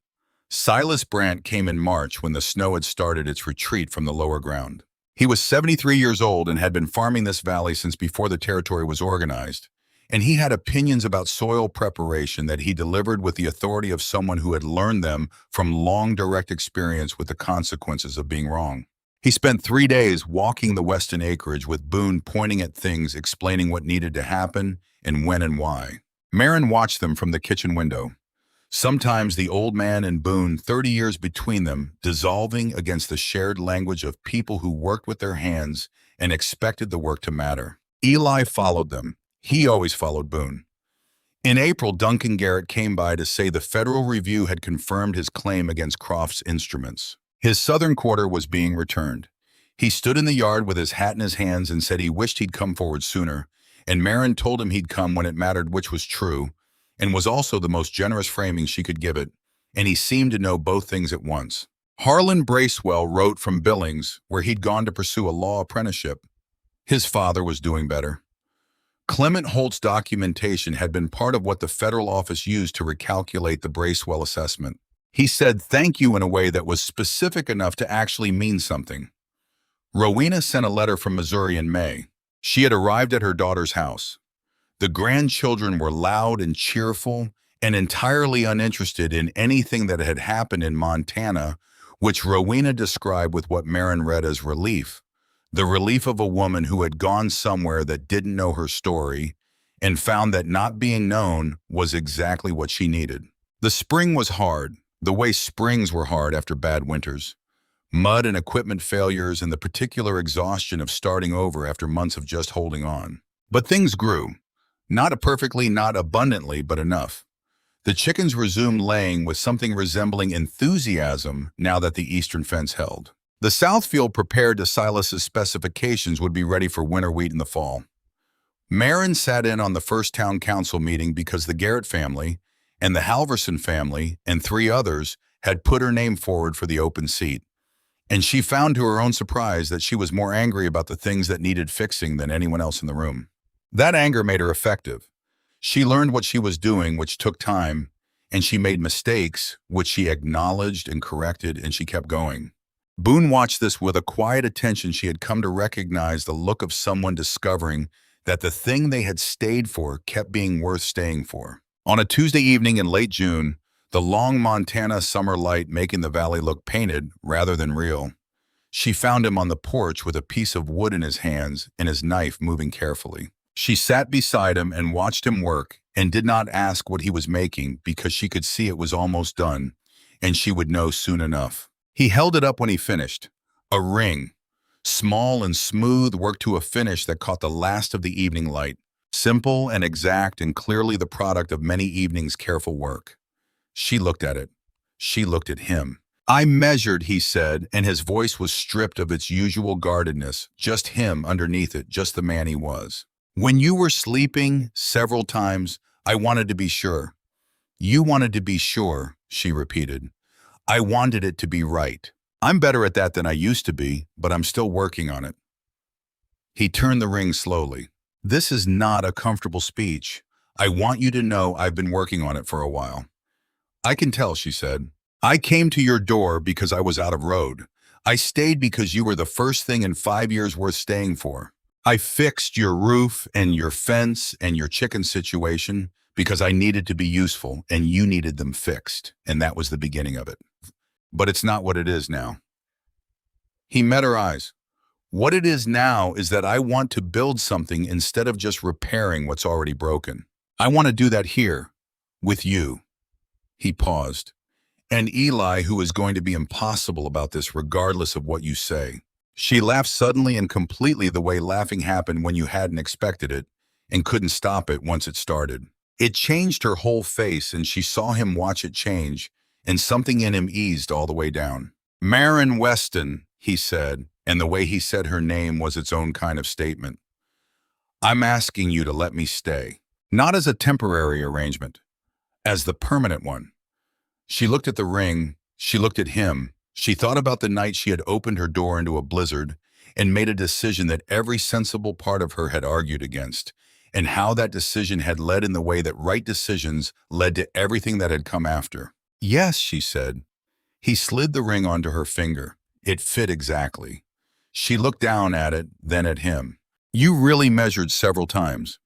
Silas Brandt came in March when the snow had started its retreat from the lower ground. He was 73 years old and had been farming this valley since before the territory was organized, and he had opinions about soil preparation that he delivered with the authority of someone who had learned them from long direct experience with the consequences of being wrong. He spent 3 days walking the western acreage with Boone pointing at things, explaining what needed to happen and when and why. Marin watched them from the kitchen window. Sometimes the old man and Boone, 30 years between them, dissolving against the shared language of people who worked with their hands and expected the work to matter. Eli followed them. He always followed Boone. In April, Duncan Garrett came by to say the Federal Review had confirmed his claim against Croft's instruments. His southern quarter was being returned. He stood in the yard with his hat in his hands and said he wished he'd come forward sooner, and Marin told him he'd come when it mattered, which was true, and was also the most generous framing she could give it, and he seemed to know both things at once. Harlan Bracewell wrote from Billings, where he'd gone to pursue a law apprenticeship. His father was doing better. Clement Holt's documentation had been part of what the federal office used to recalculate the Bracewell assessment. He said thank you in a way that was specific enough to actually mean something. Rowena sent a letter from Missouri in May. She had arrived at her daughter's house. The grandchildren were loud and cheerful and entirely uninterested in anything that had happened in Montana, which Rowena described with what Marin read as relief. The relief of a woman who had gone somewhere that didn't know her story and found that not being known was exactly what she needed. The spring was hard, the way springs were hard after bad winters. Mud and equipment failures and the particular exhaustion of starting over after months of just holding on. But things grew. Not perfectly, not abundantly, but enough. The chickens resumed laying with something resembling enthusiasm now that the eastern fence held. The south field prepared to Silas's specifications would be ready for winter wheat in the fall. Marin sat in on the first town council meeting because the Garrett family and the Halverson family and 3 others had put her name forward for the open seat. And she found to her own surprise that she was more angry about the things that needed fixing than anyone else in the room. That anger made her effective. She learned what she was doing, which took time, and she made mistakes, which she acknowledged and corrected, and she kept going. Boone watched this with a quiet attention. She had come to recognize the look of someone discovering that the thing they had stayed for kept being worth staying for. On a Tuesday evening in late June, the long Montana summer light making the valley look painted rather than real, she found him on the porch with a piece of wood in his hands and his knife moving carefully. She sat beside him and watched him work and did not ask what he was making because she could see it was almost done, and she would know soon enough. He held it up when he finished. A ring, small and smooth, worked to a finish that caught the last of the evening light. Simple and exact and clearly the product of many evenings' careful work. She looked at it. She looked at him. "I measured," he said, and his voice was stripped of its usual guardedness, just him underneath it, just the man he was. "When you were sleeping several times, I wanted to be sure." "You wanted to be sure," she repeated. "I wanted it to be right. I'm better at that than I used to be, but I'm still working on it." He turned the ring slowly. "This is not a comfortable speech. I want you to know I've been working on it for a while." "I can tell," she said. "I came to your door because I was out of road. I stayed because you were the first thing in 5 years worth staying for. I fixed your roof and your fence and your chicken situation because I needed to be useful and you needed them fixed, and that was the beginning of it. But it's not what it is now." He met her eyes. "What it is now is that I want to build something instead of just repairing what's already broken. I want to do that here, with you." He paused. "And Eli, who is going to be impossible about this regardless of what you say." She laughed suddenly and completely the way laughing happened when you hadn't expected it and couldn't stop it once it started. It changed her whole face, and she saw him watch it change, and something in him eased all the way down. "Marin Weston," he said, and the way he said her name was its own kind of statement. "I'm asking you to let me stay. Not as a temporary arrangement, as the permanent one." She looked at the ring, she looked at him, she thought about the night she had opened her door into a blizzard and made a decision that every sensible part of her had argued against, and how that decision had led in the way that right decisions led to everything that had come after. "Yes," she said. He slid the ring onto her finger. It fit exactly. She looked down at it, then at him. "You really measured several times.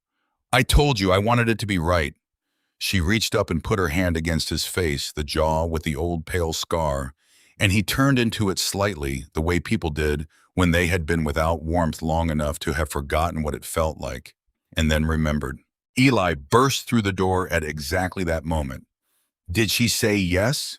I told you I wanted it to be right." She reached up and put her hand against his face, the jaw with the old pale scar, and he turned into it slightly, the way people did when they had been without warmth long enough to have forgotten what it felt like, and then remembered. Eli burst through the door at exactly that moment. "Did she say yes?"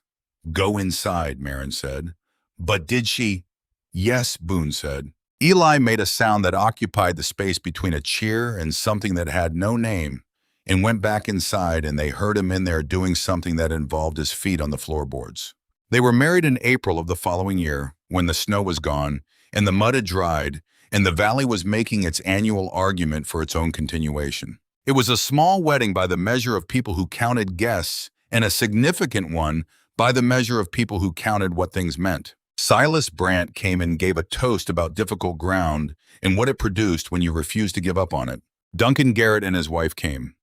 "Go inside," Marin said. "But did she?" "Yes," Boone said. Eli made a sound that occupied the space between a cheer and something that had no name, and went back inside, and they heard him in there doing something that involved his feet on the floorboards. They were married in April of the following year, when the snow was gone, and the mud had dried, and the valley was making its annual argument for its own continuation. It was a small wedding by the measure of people who counted guests, and a significant one by the measure of people who counted what things meant. Silas Brandt came and gave a toast about difficult ground and what it produced when you refused to give up on it. Duncan Garrett and his wife came.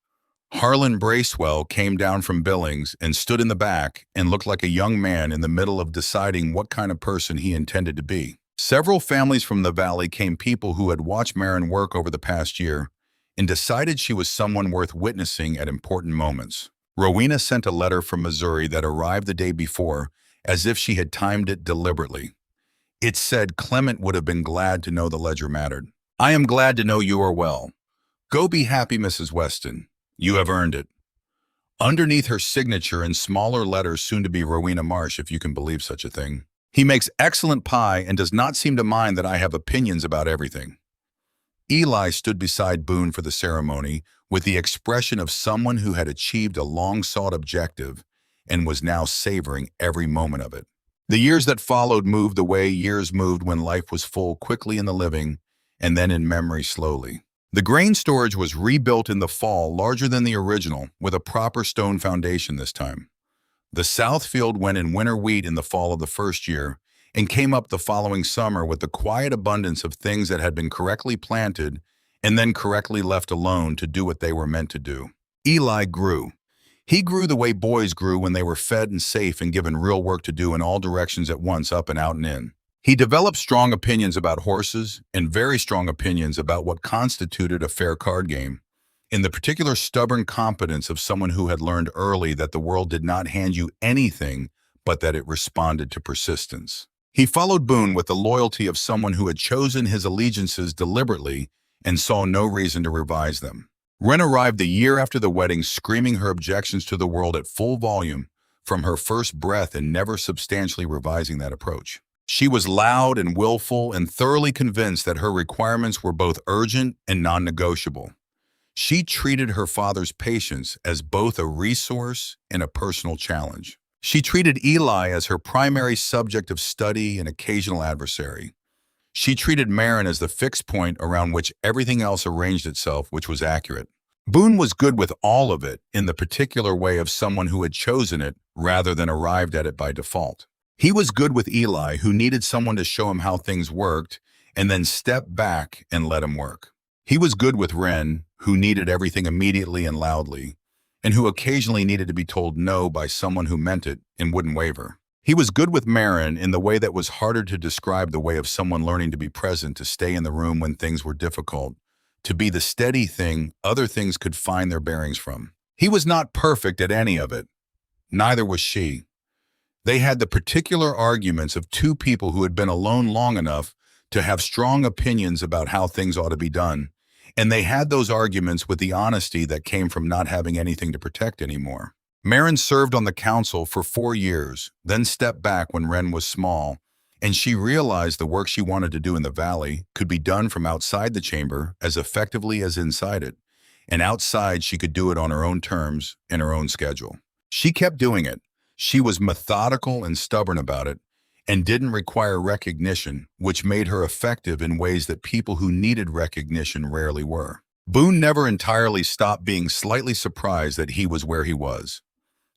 Harlan Bracewell came down from Billings and stood in the back and looked like a young man in the middle of deciding what kind of person he intended to be. Several families from the valley came, people who had watched Marin work over the past year and decided she was someone worth witnessing at important moments. Rowena sent a letter from Missouri that arrived the day before, as if she had timed it deliberately. It said Clement would have been glad to know the ledger mattered. I am glad to know you are well. Go be happy, Mrs. Weston. You have earned it. Underneath her signature in smaller letters, soon to be Rowena Marsh, if you can believe such a thing. He makes excellent pie and does not seem to mind that I have opinions about everything. Eli stood beside Boone for the ceremony with the expression of someone who had achieved a long-sought objective and was now savoring every moment of it. The years that followed moved the way years moved when life was full, quickly in the living and then in memory slowly. The grain storage was rebuilt in the fall, larger than the original, with a proper stone foundation this time. The south field went in winter wheat in the fall of the first year and came up the following summer with the quiet abundance of things that had been correctly planted and then correctly left alone to do what they were meant to do. Eli grew. He grew the way boys grew when they were fed and safe and given real work to do in all directions at once, up and out and in. He developed strong opinions about horses and very strong opinions about what constituted a fair card game, in the particular stubborn competence of someone who had learned early that the world did not hand you anything, but that it responded to persistence. He followed Boone with the loyalty of someone who had chosen his allegiances deliberately and saw no reason to revise them. Wren arrived the year after the wedding, screaming her objections to the world at full volume from her first breath and never substantially revising that approach. She was loud and willful and thoroughly convinced that her requirements were both urgent and non-negotiable. She treated her father's patience as both a resource and a personal challenge. She treated Eli as her primary subject of study and occasional adversary. She treated Marin as the fixed point around which everything else arranged itself, which was accurate. Boone was good with all of it in the particular way of someone who had chosen it rather than arrived at it by default. He was good with Eli, who needed someone to show him how things worked and then step back and let him work. He was good with Wren, who needed everything immediately and loudly, and who occasionally needed to be told no by someone who meant it and wouldn't waver. He was good with Marin in the way that was harder to describe, the way of someone learning to be present, to stay in the room when things were difficult, to be the steady thing other things could find their bearings from. He was not perfect at any of it. Neither was she. They had the particular arguments of two people who had been alone long enough to have strong opinions about how things ought to be done, and they had those arguments with the honesty that came from not having anything to protect anymore. Marin served on the council for 4 years, then stepped back when Wren was small, and she realized the work she wanted to do in the valley could be done from outside the chamber as effectively as inside it, and outside she could do it on her own terms and her own schedule. She kept doing it. She was methodical and stubborn about it, and didn't require recognition, which made her effective in ways that people who needed recognition rarely were. Boone never entirely stopped being slightly surprised that he was where he was.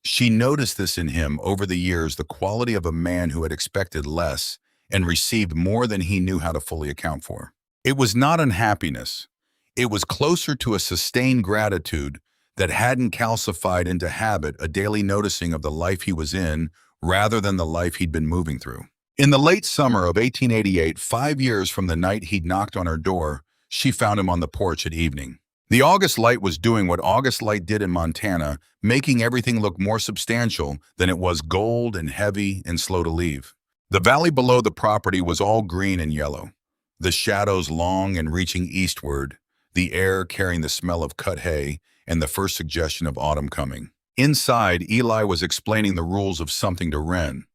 She noticed this in him over the years, the quality of a man who had expected less and received more than he knew how to fully account for. It was not unhappiness. It was closer to a sustained gratitude that hadn't calcified into habit, a daily noticing of the life he was in rather than the life he'd been moving through. In the late summer of 1888, 5 years from the night he'd knocked on her door, she found him on the porch at evening. The August light was doing what August light did in Montana, making everything look more substantial than it was, gold and heavy and slow to leave. The valley below the property was all green and yellow, the shadows long and reaching eastward, the air carrying the smell of cut hay and the first suggestion of autumn coming. Inside, Eli was explaining the rules of something to Wren.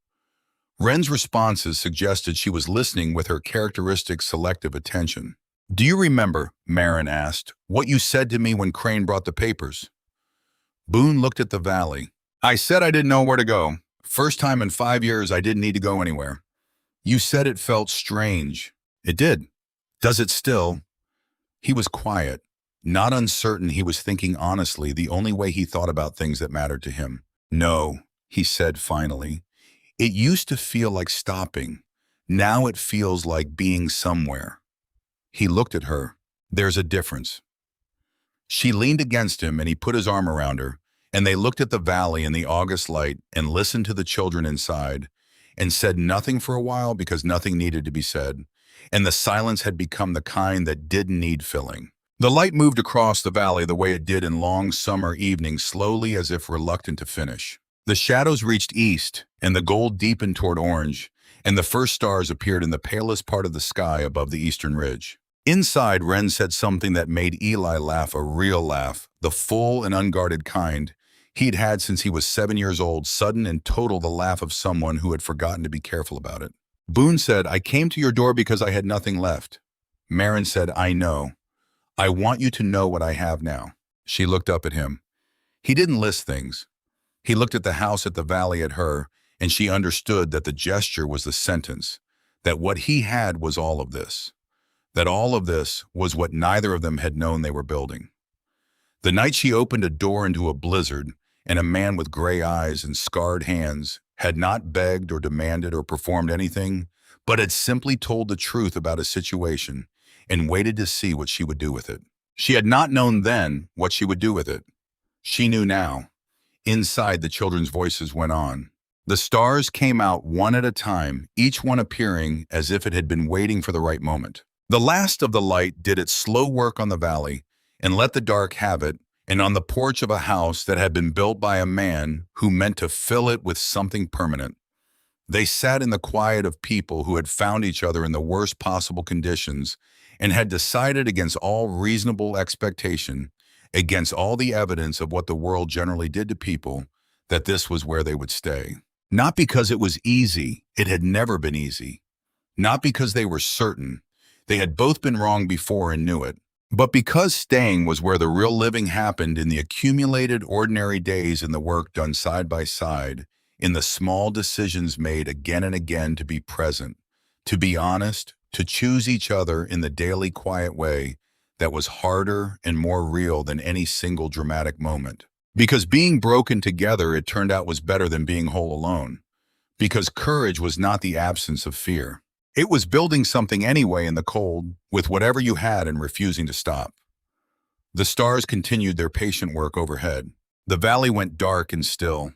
Wren's responses suggested she was listening with her characteristic selective attention. "Do you remember," Marin asked, "what you said to me when Crane brought the papers?" Boone looked at the valley. "I said I didn't know where to go. First time in 5 years I didn't need to go anywhere. You said it felt strange." "It did." "Does it still?" He was quiet, not uncertain he was thinking honestly, the only way he thought about things that mattered to him. "No." he said finally. It used to feel like stopping. Now it feels like being somewhere. He looked at her. There's a difference. She leaned against him and he put his arm around her, and they looked at the valley in the August light and listened to the children inside and said nothing for a while because nothing needed to be said, and the silence had become the kind that didn't need filling. The light moved across the valley the way it did in long summer evenings, slowly as if reluctant to finish. The shadows reached east, and the gold deepened toward orange, and the first stars appeared in the palest part of the sky above the eastern ridge. Inside, Wren said something that made Eli laugh, a real laugh, the full and unguarded kind he'd had since he was 7 years old, sudden and total, the laugh of someone who had forgotten to be careful about it. Boone said, I came to your door because I had nothing left. Marin said, I know. I want you to know what I have now. She looked up at him. He didn't list things. He looked at the house, at the valley, at her, and she understood that the gesture was the sentence, that what he had was all of this, that all of this was what neither of them had known they were building. The night she opened a door into a blizzard, and a man with gray eyes and scarred hands had not begged or demanded or performed anything, but had simply told the truth about a situation and waited to see what she would do with it. She had not known then what she would do with it. She knew now. Inside, the children's voices went on. The stars came out one at a time, each one appearing as if it had been waiting for the right moment. The last of the light did its slow work on the valley and let the dark have it, and on the porch of a house that had been built by a man who meant to fill it with something permanent. They sat in the quiet of people who had found each other in the worst possible conditions and had decided against all reasonable expectation, against all the evidence of what the world generally did to people, that this was where they would stay. Not because it was easy, it had never been easy. Not because they were certain, they had both been wrong before and knew it. But because staying was where the real living happened, in the accumulated ordinary days, in the work done side by side, in the small decisions made again and again to be present, to be honest, to choose each other in the daily quiet way that was harder and more real than any single dramatic moment. Because being broken together, it turned out, was better than being whole alone. Because courage was not the absence of fear. It was building something anyway in the cold, with whatever you had, and refusing to stop. The stars continued their patient work overhead. The valley went dark and still.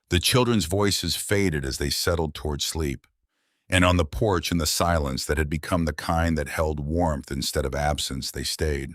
The children's voices faded as they settled toward sleep. And on the porch, in the silence that had become the kind that held warmth instead of absence, they stayed.